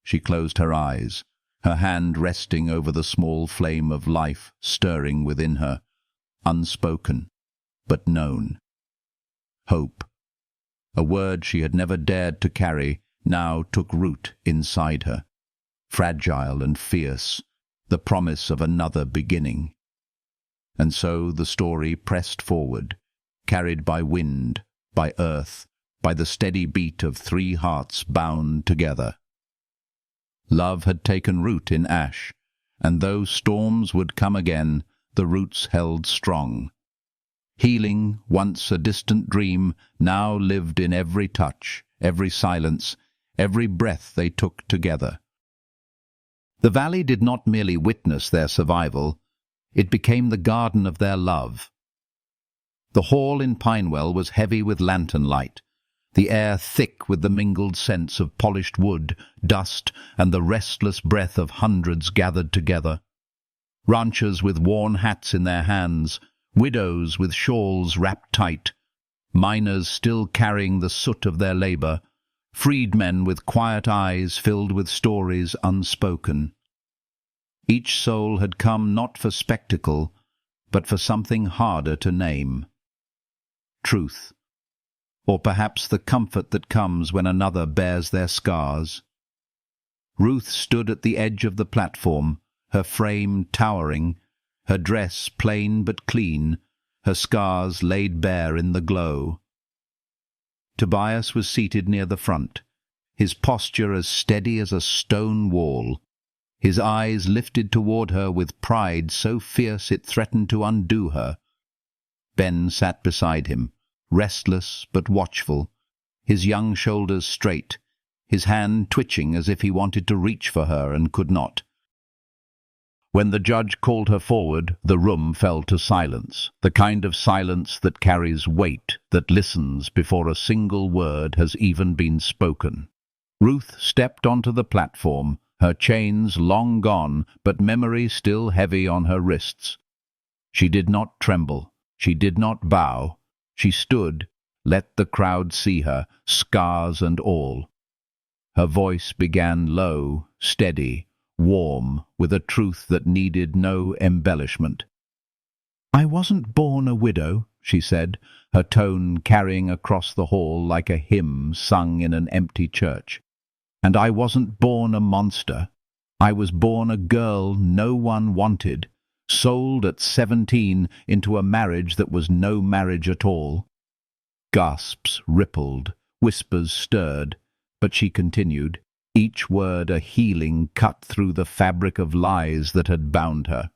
She closed her eyes, her hand resting over the small flame of life stirring within her, unspoken, but known. Hope. A word she had never dared to carry now took root inside her, fragile and fierce, the promise of another beginning. And so the story pressed forward, carried by wind, by earth, by the steady beat of three hearts bound together. Love had taken root in ash, and though storms would come again, the roots held strong. Healing, once a distant dream, now lived in every touch, every silence, every breath they took together. The valley did not merely witness their survival, it became the garden of their love. The hall in Pinewell was heavy with lantern light, the air thick with the mingled scents of polished wood, dust, and the restless breath of hundreds gathered together. Ranchers with worn hats in their hands, widows with shawls wrapped tight, miners still carrying the soot of their labor, freedmen with quiet eyes filled with stories unspoken. Each soul had come not for spectacle, but for something harder to name. Truth, or perhaps the comfort that comes when another bears their scars. Ruth stood at the edge of the platform, her frame towering, her dress plain but clean, her scars laid bare in the glow. Tobias was seated near the front, his posture as steady as a stone wall, his eyes lifted toward her with pride so fierce it threatened to undo her. Ben sat beside him, restless but watchful, his young shoulders straight, his hand twitching as if he wanted to reach for her and could not. When the judge called her forward, the room fell to silence, the kind of silence that carries weight, that listens before a single word has even been spoken. Ruth stepped onto the platform, her chains long gone, but memory still heavy on her wrists. She did not tremble, she did not bow. She stood, let the crowd see her, scars and all. Her voice began low, steady, warm, with a truth that needed no embellishment. "I wasn't born a widow," she said, her tone carrying across the hall like a hymn sung in an empty church. "And I wasn't born a monster. I was born a girl no one wanted, sold at 17 into a marriage that was no marriage at all." Gasps rippled, whispers stirred, but she continued, each word a healing cut through the fabric of lies that had bound her.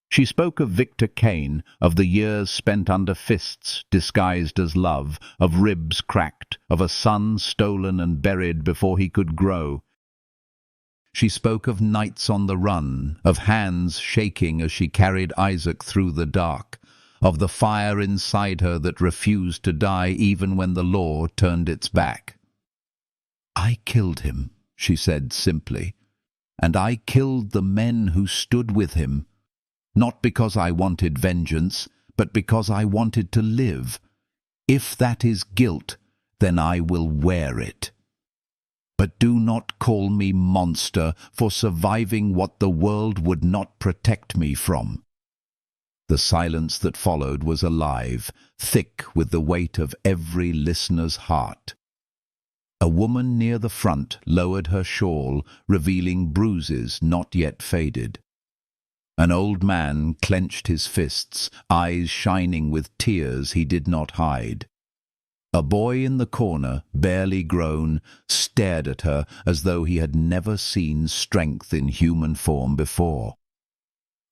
She spoke of Victor Kane, of the years spent under fists disguised as love, of ribs cracked, of a son stolen and buried before he could grow. She spoke of nights on the run, of hands shaking as she carried Isaac through the dark, of the fire inside her that refused to die even when the law turned its back. "I killed him," she said simply, "and I killed the men who stood with him, not because I wanted vengeance, but because I wanted to live. If that is guilt, then I will wear it. But do not call me monster for surviving what the world would not protect me from." The silence that followed was alive, thick with the weight of every listener's heart. A woman near the front lowered her shawl, revealing bruises not yet faded. An old man clenched his fists, eyes shining with tears he did not hide. A boy in the corner, barely grown, stared at her as though he had never seen strength in human form before.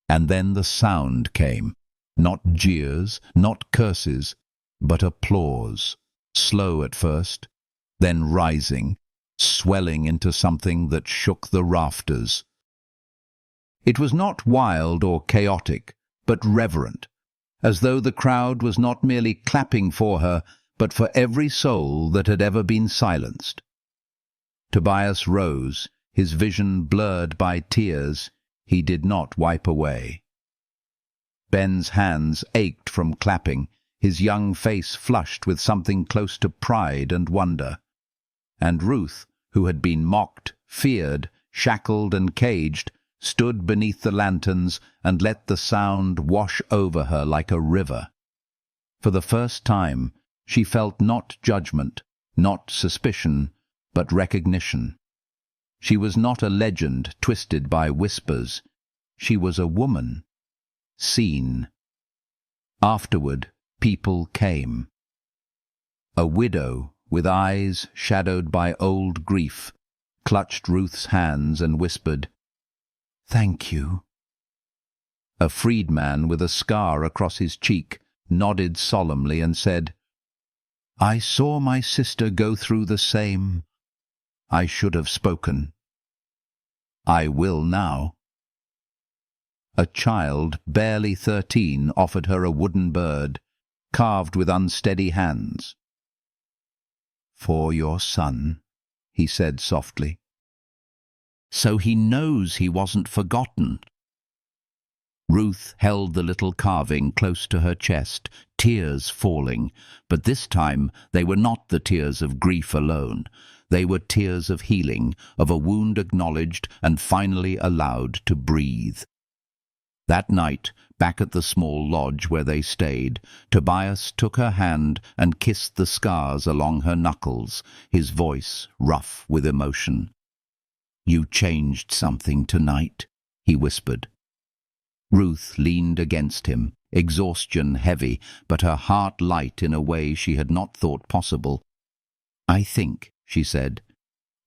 And then the sound came, not jeers, not curses, but applause, slow at first, then rising, swelling into something that shook the rafters. It was not wild or chaotic, but reverent, as though the crowd was not merely clapping for her, but for every soul that had ever been silenced. Tobias rose, his vision blurred by tears he did not wipe away. Ben's hands ached from clapping, his young face flushed with something close to pride and wonder. And Ruth, who had been mocked, feared, shackled and caged, stood beneath the lanterns and let the sound wash over her like a river. For the first time, She felt not judgment, not suspicion, but recognition. She was not a legend twisted by whispers. She was a woman, seen. Afterward, people came. A widow, with eyes shadowed by old grief, clutched Ruth's hands and whispered, "Thank you." A freedman with a scar across his cheek nodded solemnly and said, "I saw my sister go through the same. I should have spoken. I will now." A child, barely 13, offered her a wooden bird, carved with unsteady hands. "For your son," he said softly. "So he knows he wasn't forgotten." Ruth held the little carving close to her chest, tears falling, but this time they were not the tears of grief alone. They were tears of healing, of a wound acknowledged and finally allowed to breathe. That night, back at the small lodge where they stayed, Tobias took her hand and kissed the scars along her knuckles, his voice rough with emotion. "You changed something tonight," he whispered. Ruth leaned against him, exhaustion heavy, but her heart light in a way she had not thought possible. "I think," she said,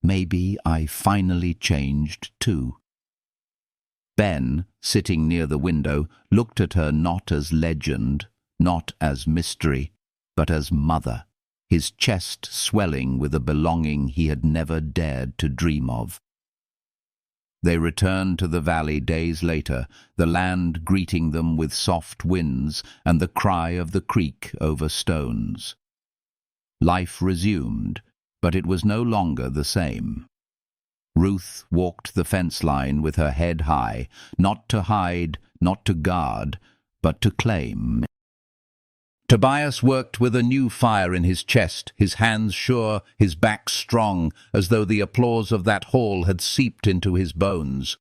"maybe I finally changed too." Ben, sitting near the window, looked at her not as legend, not as mystery, but as mother, his chest swelling with a belonging he had never dared to dream of. They returned to the valley days later, the land greeting them with soft winds and the cry of the creek over stones. Life resumed, but it was no longer the same. Ruth walked the fence line with her head high, not to hide, not to guard, but to claim. Tobias worked with a new fire in his chest, his hands sure, his back strong, as though the applause of that hall had seeped into his bones.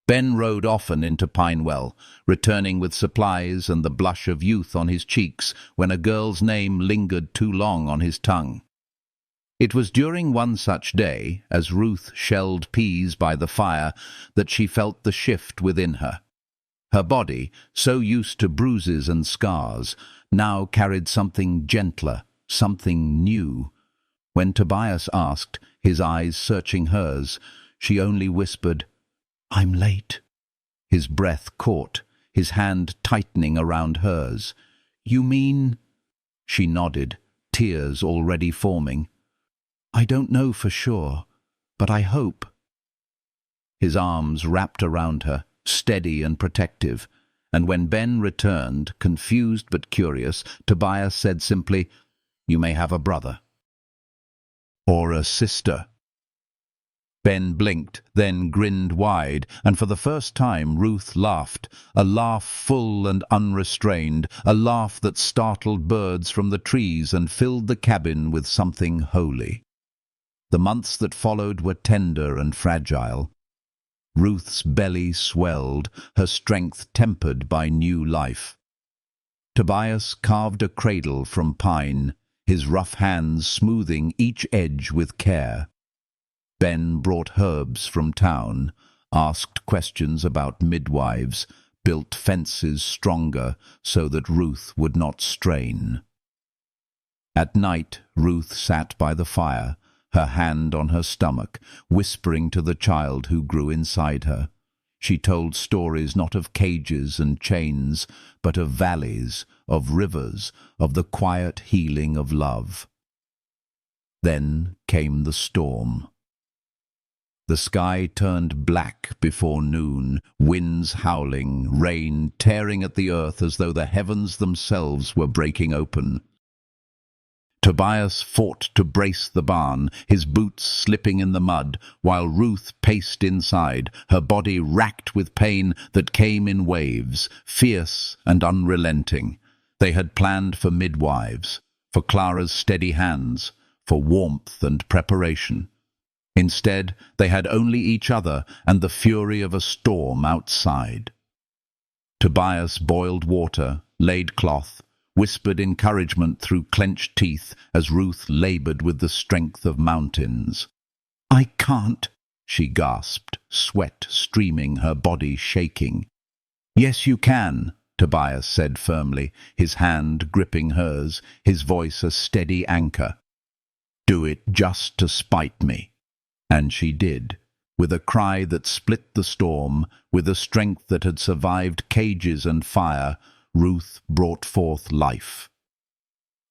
Ben rode often into Pinewell, returning with supplies and the blush of youth on his cheeks when a girl's name lingered too long on his tongue. It was during one such day, as Ruth shelled peas by the fire, that she felt the shift within her. Her body, so used to bruises and scars, now carried something gentler, something new. When Tobias asked, his eyes searching hers, she only whispered, "I'm late." His breath caught, his hand tightening around hers. "You mean—" She nodded, tears already forming. "I don't know for sure, but I hope." His arms wrapped around her, steady and protective, and when Ben returned, confused but curious, Tobias said simply, "You may have a brother." "Or a sister." Ben blinked, then grinned wide, and for the first time Ruth laughed, a laugh full and unrestrained, a laugh that startled birds from the trees and filled the cabin with something holy. The months that followed were tender and fragile. Ruth's belly swelled, her strength tempered by new life. Tobias carved a cradle from pine, his rough hands smoothing each edge with care. Ben brought herbs from town, asked questions about midwives, built fences stronger so that Ruth would not strain. At night, Ruth sat by the fire, her hand on her stomach, whispering to the child who grew inside her. She told stories not of cages and chains, but of valleys, of rivers, of the quiet healing of love. Then came the storm. The sky turned black before noon, winds howling, rain tearing at the earth as though the heavens themselves were breaking open. Tobias fought to brace the barn, his boots slipping in the mud, while Ruth paced inside, her body racked with pain that came in waves, fierce and unrelenting. They had planned for midwives, for Clara's steady hands, for warmth and preparation. Instead, they had only each other and the fury of a storm outside. Tobias boiled water, laid cloth, whispered encouragement through clenched teeth as Ruth labored with the strength of mountains. "I can't," she gasped, sweat streaming, her body shaking. "Yes, you can," Tobias said firmly, his hand gripping hers, his voice a steady anchor. "Do it just to spite me." And she did, with a cry that split the storm, with a strength that had survived cages and fire. Ruth brought forth life.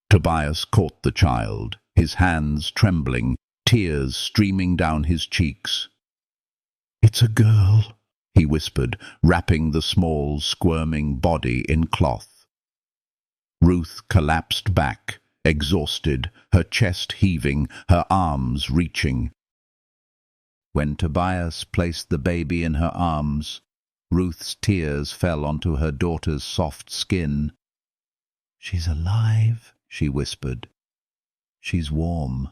Tobias caught the child, his hands trembling, tears streaming down his cheeks. "It's a girl," he whispered, wrapping the small, squirming body in cloth. Ruth collapsed back, exhausted, her chest heaving, her arms reaching. When Tobias placed the baby in her arms, Ruth's tears fell onto her daughter's soft skin. "She's alive," she whispered. "She's warm."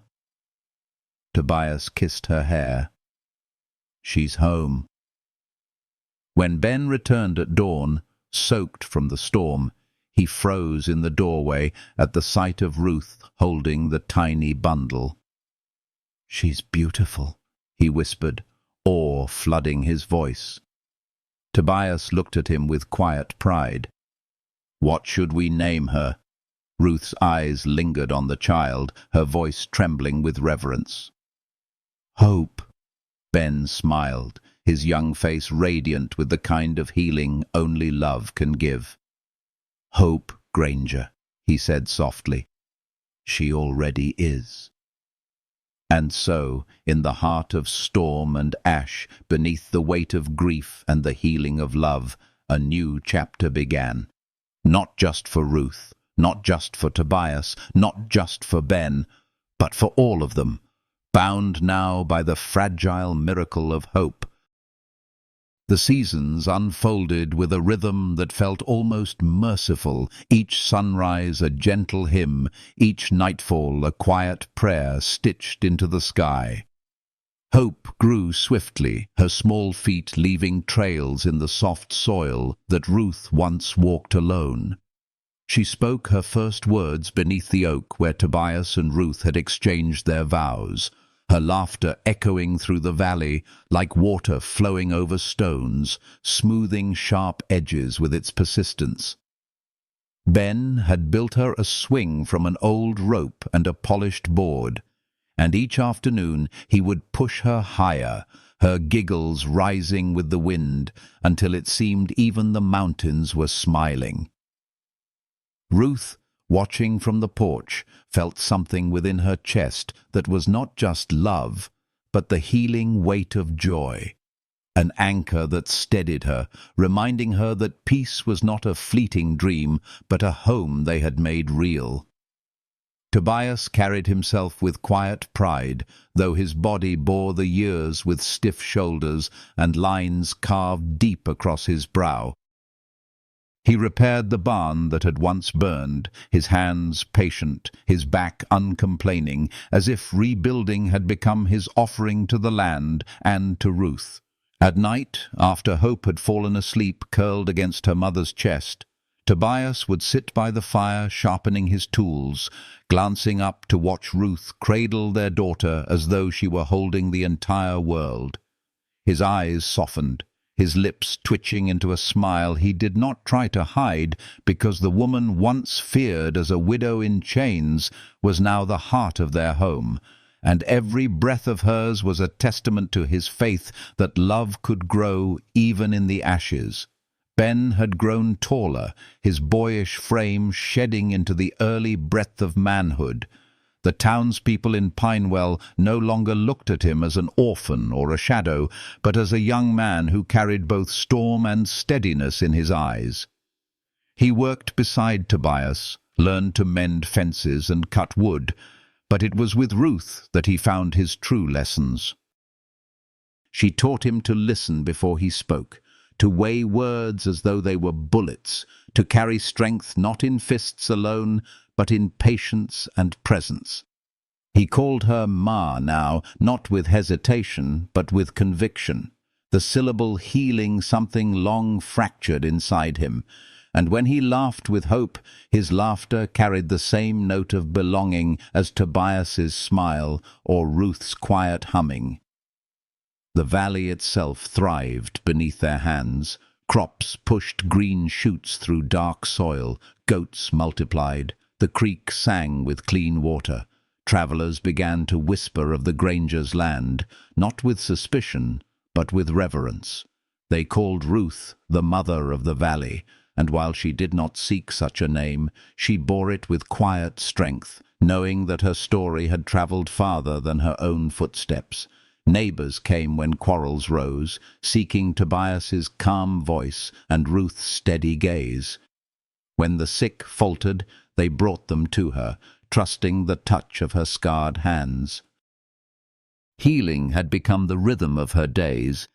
Tobias kissed her hair. "She's home." When Ben returned at dawn, soaked from the storm, he froze in the doorway at the sight of Ruth holding the tiny bundle. "She's beautiful," he whispered, awe flooding his voice. Tobias looked at him with quiet pride. "What should we name her?" Ruth's eyes lingered on the child, her voice trembling with reverence. "Hope." Ben smiled, his young face radiant with the kind of healing only love can give. "Hope Granger," he said softly. "She already is." And so, in the heart of storm and ash, beneath the weight of grief and the healing of love, a new chapter began. Not just for Ruth, not just for Tobias, not just for Ben, but for all of them, bound now by the fragile miracle of hope. The seasons unfolded with a rhythm that felt almost merciful, each sunrise a gentle hymn, each nightfall a quiet prayer stitched into the sky. Hope grew swiftly, her small feet leaving trails in the soft soil that Ruth once walked alone. She spoke her first words beneath the oak where Tobias and Ruth had exchanged their vows, her laughter echoing through the valley like water flowing over stones, smoothing sharp edges with its persistence. Ben had built her a swing from an old rope and a polished board, and each afternoon he would push her higher, her giggles rising with the wind until it seemed even the mountains were smiling. Ruth, watching from the porch, felt something within her chest that was not just love, but the healing weight of joy. An anchor that steadied her, reminding her that peace was not a fleeting dream, but a home they had made real. Tobias carried himself with quiet pride, though his body bore the years with stiff shoulders and lines carved deep across his brow. He repaired the barn that had once burned, his hands patient, his back uncomplaining, as if rebuilding had become his offering to the land and to Ruth. At night, after Hope had fallen asleep curled against her mother's chest, Tobias would sit by the fire sharpening his tools, glancing up to watch Ruth cradle their daughter as though she were holding the entire world. His eyes softened, his lips twitching into a smile he did not try to hide, because the woman once feared as a widow in chains was now the heart of their home, and every breath of hers was a testament to his faith that love could grow even in the ashes. Ben had grown taller, his boyish frame shedding into the early breadth of manhood. The townspeople in Pinewell no longer looked at him as an orphan or a shadow, but as a young man who carried both storm and steadiness in his eyes. He worked beside Tobias, learned to mend fences and cut wood, but it was with Ruth that he found his true lessons. She taught him to listen before he spoke, to weigh words as though they were bullets, to carry strength not in fists alone, but in patience and presence. He called her Ma now, not with hesitation, but with conviction, the syllable healing something long fractured inside him, and when he laughed with hope, his laughter carried the same note of belonging as Tobias's smile or Ruth's quiet humming. The valley itself thrived beneath their hands. Crops pushed green shoots through dark soil, goats multiplied, the creek sang with clean water. Travellers began to whisper of the Granger's land, not with suspicion, but with reverence. They called Ruth the mother of the valley, and while she did not seek such a name, she bore it with quiet strength, knowing that her story had travelled farther than her own footsteps. Neighbours came when quarrels rose, seeking Tobias's calm voice and Ruth's steady gaze. When the sick faltered, they brought them to her, trusting the touch of her scarred hands. Healing had become the rhythm of her days,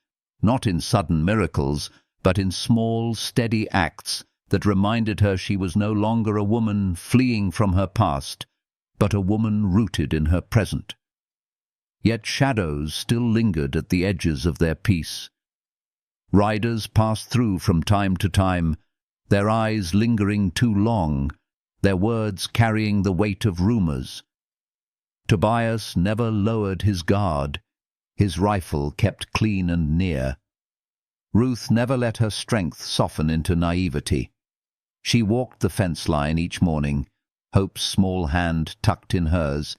not in sudden miracles, but in small, steady acts that reminded her she was no longer a woman fleeing from her past, but a woman rooted in her present. Yet shadows still lingered at the edges of their peace. Riders passed through from time to time, their eyes lingering too long, their words carrying the weight of rumours. Tobias never lowered his guard, his rifle kept clean and near. Ruth never let her strength soften into naivety. She walked the fence line each morning, Hope's small hand tucked in hers,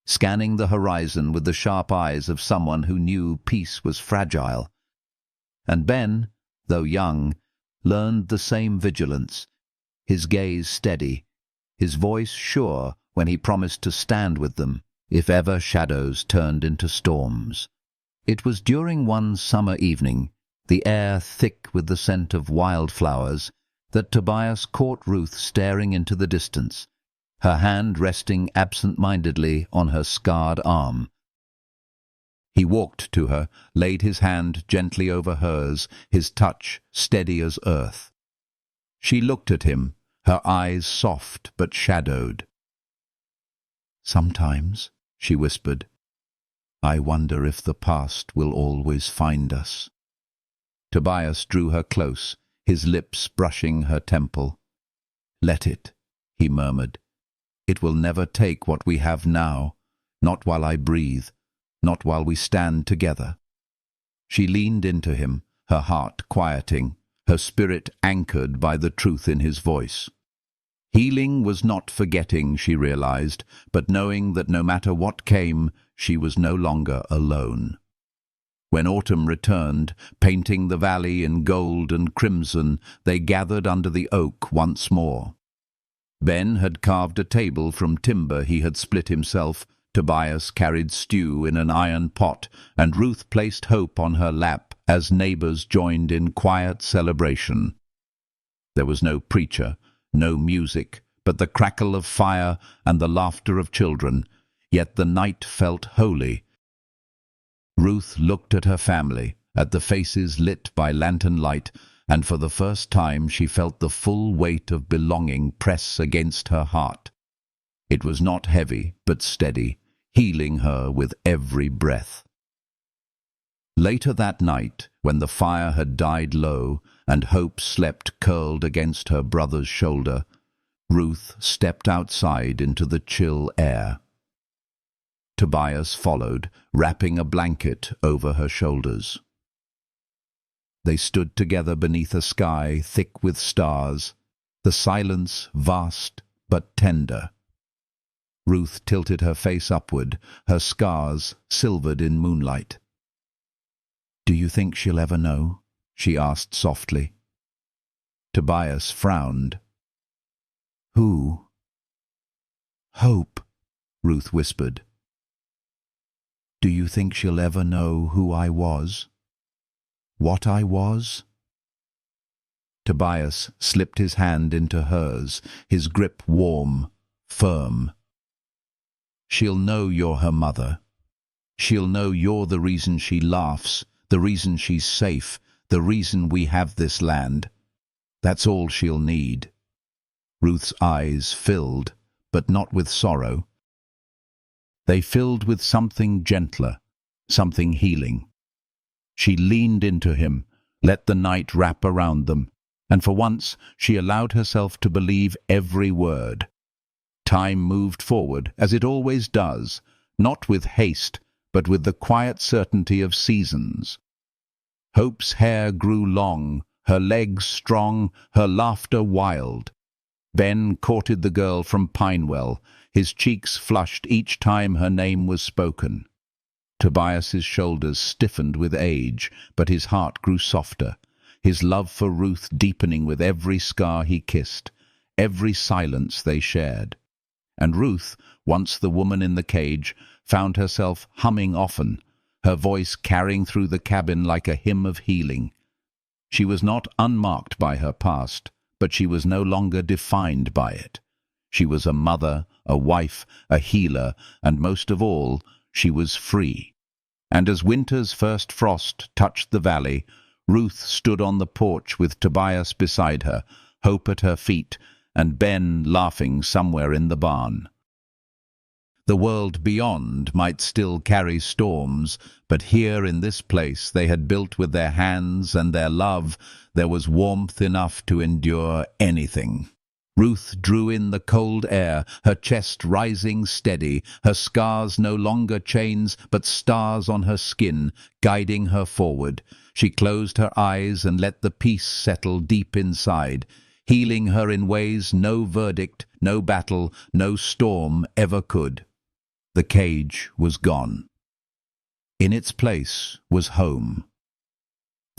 scanning the horizon with the sharp eyes of someone who knew peace was fragile. And Ben, though young, learned the same vigilance, his gaze steady, his voice sure when he promised to stand with them if ever shadows turned into storms. It was during one summer evening, the air thick with the scent of wildflowers, that Tobias caught Ruth staring into the distance, her hand resting absent-mindedly on her scarred arm. He walked to her, laid his hand gently over hers, his touch steady as earth. She looked at him, her eyes soft but shadowed. "Sometimes," she whispered, "I wonder if the past will always find us." Tobias drew her close, his lips brushing her temple. "Let it," he murmured. "It will never take what we have now, not while I breathe, not while we stand together." She leaned into him, her heart quieting, her spirit anchored by the truth in his voice. Healing was not forgetting, she realized, but knowing that no matter what came, she was no longer alone. When autumn returned, painting the valley in gold and crimson, they gathered under the oak once more. Ben had carved a table from timber he had split himself, Tobias carried stew in an iron pot, and Ruth placed Hope on her lap as neighbours joined in quiet celebration. There was no preacher, no music, but the crackle of fire and the laughter of children, yet the night felt holy. Ruth looked at her family, at the faces lit by lantern light, and for the first time she felt the full weight of belonging press against her heart. It was not heavy, but steady, healing her with every breath. Later that night, when the fire had died low and Hope slept curled against her brother's shoulder, Ruth stepped outside into the chill air. Tobias followed, wrapping a blanket over her shoulders. They stood together beneath a sky thick with stars, the silence vast but tender. Ruth tilted her face upward, her scars silvered in moonlight. "Do you think she'll ever know?" she asked softly. Tobias frowned. "Who?" "Hope," Ruth whispered. "Do you think she'll ever know who I was? What I was?" Tobias slipped his hand into hers, his grip warm, firm. "She'll know you're her mother. She'll know you're the reason she laughs, the reason she's safe, the reason we have this land. That's all she'll need." Ruth's eyes filled, but not with sorrow. They filled with something gentler, something healing. She leaned into him, let the night wrap around them, and for once she allowed herself to believe every word. Time moved forward, as it always does, not with haste, but with the quiet certainty of seasons. Hope's hair grew long, her legs strong, her laughter wild. Ben courted the girl from Pinewell, his cheeks flushed each time her name was spoken. Tobias's shoulders stiffened with age, but his heart grew softer, his love for Ruth deepening with every scar he kissed, every silence they shared. And Ruth, once the woman in the cage, found herself humming often, her voice carrying through the cabin like a hymn of healing. She was not unmarked by her past, but she was no longer defined by it. She was a mother, a wife, a healer, and most of all, she was free. And as winter's first frost touched the valley, Ruth stood on the porch with Tobias beside her, Hope at her feet, and Ben laughing somewhere in the barn. The world beyond might still carry storms, but here in this place they had built with their hands and their love, there was warmth enough to endure anything. Ruth drew in the cold air, her chest rising steady, her scars no longer chains but stars on her skin, guiding her forward. She closed her eyes and let the peace settle deep inside, healing her in ways no verdict, no battle, no storm ever could. The cage was gone. In its place was home.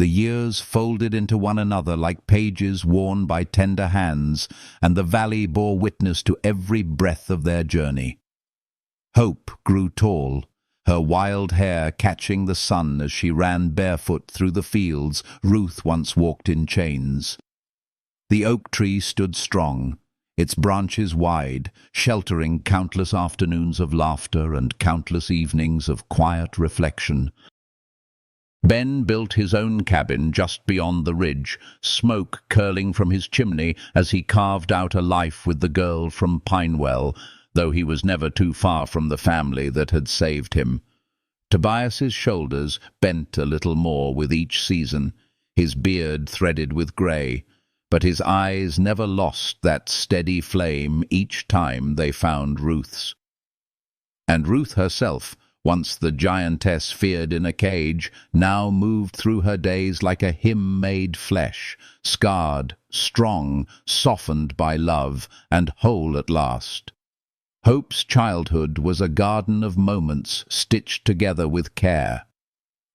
The years folded into one another like pages worn by tender hands, and the valley bore witness to every breath of their journey. Hope grew tall, her wild hair catching the sun as she ran barefoot through the fields Ruth once walked in chains. The oak tree stood strong, its branches wide, sheltering countless afternoons of laughter and countless evenings of quiet reflection. Ben built his own cabin just beyond the ridge, smoke curling from his chimney as he carved out a life with the girl from Pinewell, though he was never too far from the family that had saved him. Tobias's shoulders bent a little more with each season, his beard threaded with grey, but his eyes never lost that steady flame each time they found Ruth's. And Ruth herself, once the giantess feared in a cage, now moved through her days like a hymn made flesh, scarred, strong, softened by love, and whole at last. Hope's childhood was a garden of moments stitched together with care.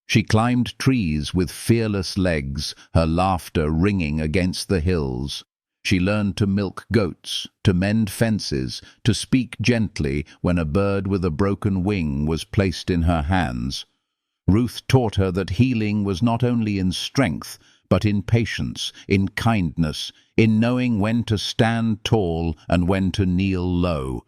She climbed trees with fearless legs, her laughter ringing against the hills. She learned to milk goats, to mend fences, to speak gently when a bird with a broken wing was placed in her hands. Ruth taught her that healing was not only in strength, but in patience, in kindness, in knowing when to stand tall and when to kneel low.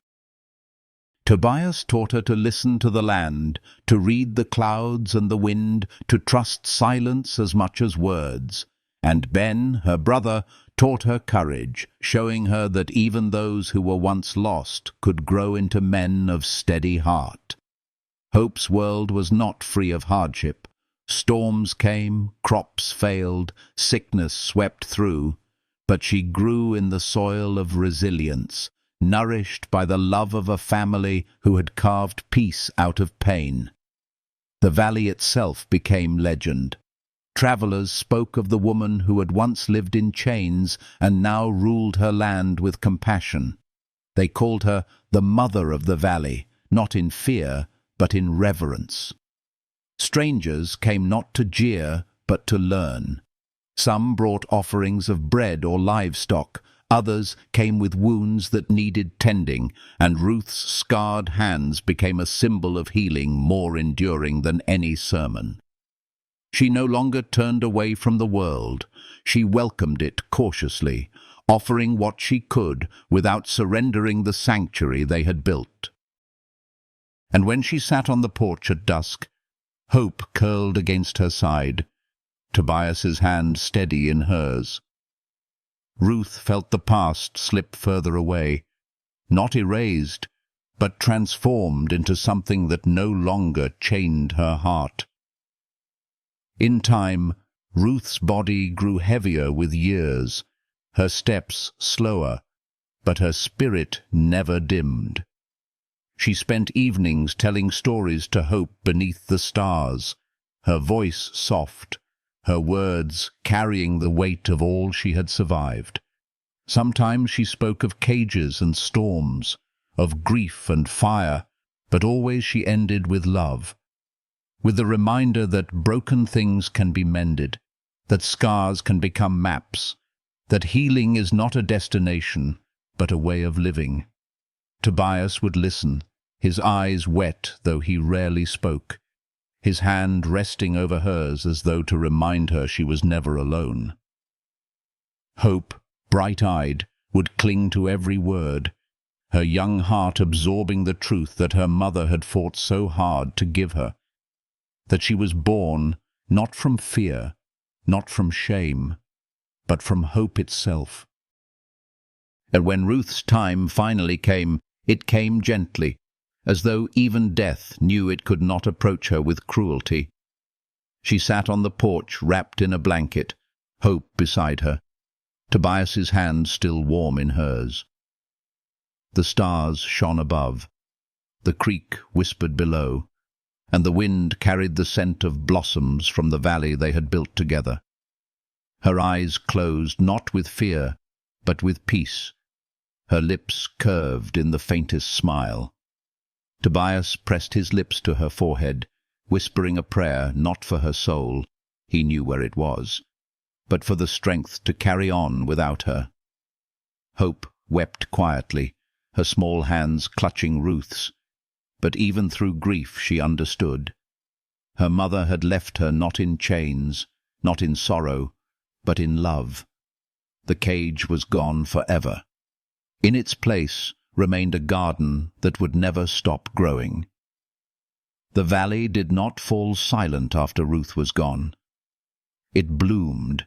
Tobias taught her to listen to the land, to read the clouds and the wind, to trust silence as much as words. And Ben, her brother, taught her courage, showing her that even those who were once lost could grow into men of steady heart. Hope's world was not free of hardship. Storms came, crops failed, sickness swept through, but she grew in the soil of resilience, nourished by the love of a family who had carved peace out of pain. The valley itself became legend. Travelers spoke of the woman who had once lived in chains and now ruled her land with compassion. They called her the mother of the valley, not in fear, but in reverence. Strangers came not to jeer, but to learn. Some brought offerings of bread or livestock, others came with wounds that needed tending, and Ruth's scarred hands became a symbol of healing more enduring than any sermon. She no longer turned away from the world. She welcomed it cautiously, offering what she could without surrendering the sanctuary they had built. And when she sat on the porch at dusk, Hope curled against her side, Tobias's hand steady in hers. Ruth felt the past slip further away, not erased, but transformed into something that no longer chained her heart. In time, Ruth's body grew heavier with years, her steps slower, but her spirit never dimmed. She spent evenings telling stories to Hope beneath the stars, her voice soft, her words carrying the weight of all she had survived. Sometimes she spoke of cages and storms, of grief and fire, but always she ended with love, with the reminder that broken things can be mended, that scars can become maps, that healing is not a destination, but a way of living. Tobias would listen, his eyes wet though he rarely spoke, his hand resting over hers as though to remind her she was never alone. Hope, bright-eyed, would cling to every word, her young heart absorbing the truth that her mother had fought so hard to give her, that she was born not from fear, not from shame, but from hope itself. And when Ruth's time finally came, it came gently, as though even death knew it could not approach her with cruelty. She sat on the porch wrapped in a blanket, Hope beside her, Tobias's hand still warm in hers. The stars shone above, the creek whispered below, and the wind carried the scent of blossoms from the valley they had built together. Her eyes closed not with fear, but with peace, her lips curved in the faintest smile. Tobias pressed his lips to her forehead, whispering a prayer not for her soul, he knew where it was, but for the strength to carry on without her. Hope wept quietly, her small hands clutching Ruth's, but even through grief she understood. Her mother had left her not in chains, not in sorrow, but in love. The cage was gone forever. In its place remained a garden that would never stop growing. The valley did not fall silent after Ruth was gone. It bloomed.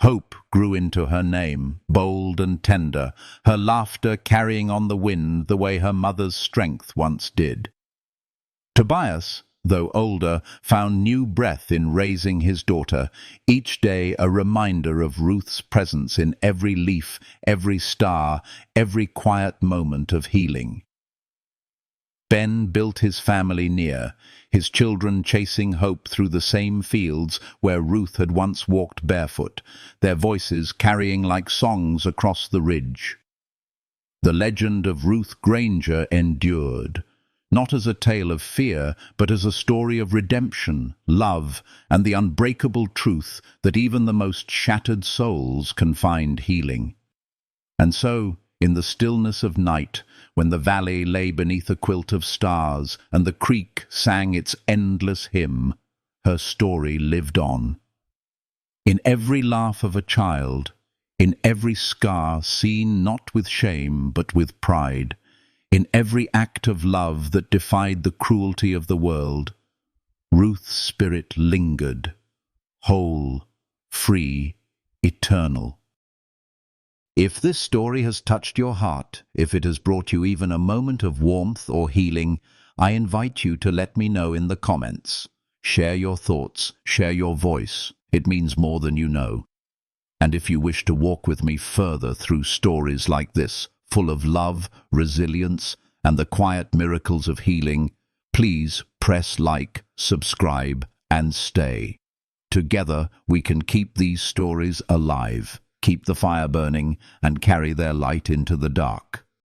Hope grew into her name, bold and tender, her laughter carrying on the wind the way her mother's strength once did. Tobias, though older, found new breath in raising his daughter, each day a reminder of Ruth's presence in every leaf, every star, every quiet moment of healing. Ben built his family near, his children chasing Hope through the same fields where Ruth had once walked barefoot, their voices carrying like songs across the ridge. The legend of Ruth Granger endured, not as a tale of fear, but as a story of redemption, love, and the unbreakable truth that even the most shattered souls can find healing. And so, in the stillness of night, when the valley lay beneath a quilt of stars and the creek sang its endless hymn, her story lived on. In every laugh of a child, in every scar seen not with shame but with pride, in every act of love that defied the cruelty of the world, Ruth's spirit lingered, whole, free, eternal. If this story has touched your heart, if it has brought you even a moment of warmth or healing, I invite you to let me know in the comments. Share your thoughts, share your voice. It means more than you know. And if you wish to walk with me further through stories like this, full of love, resilience, and the quiet miracles of healing, please press like, subscribe, and stay. Together we can keep these stories alive, keep the fire burning, and carry their light into the dark.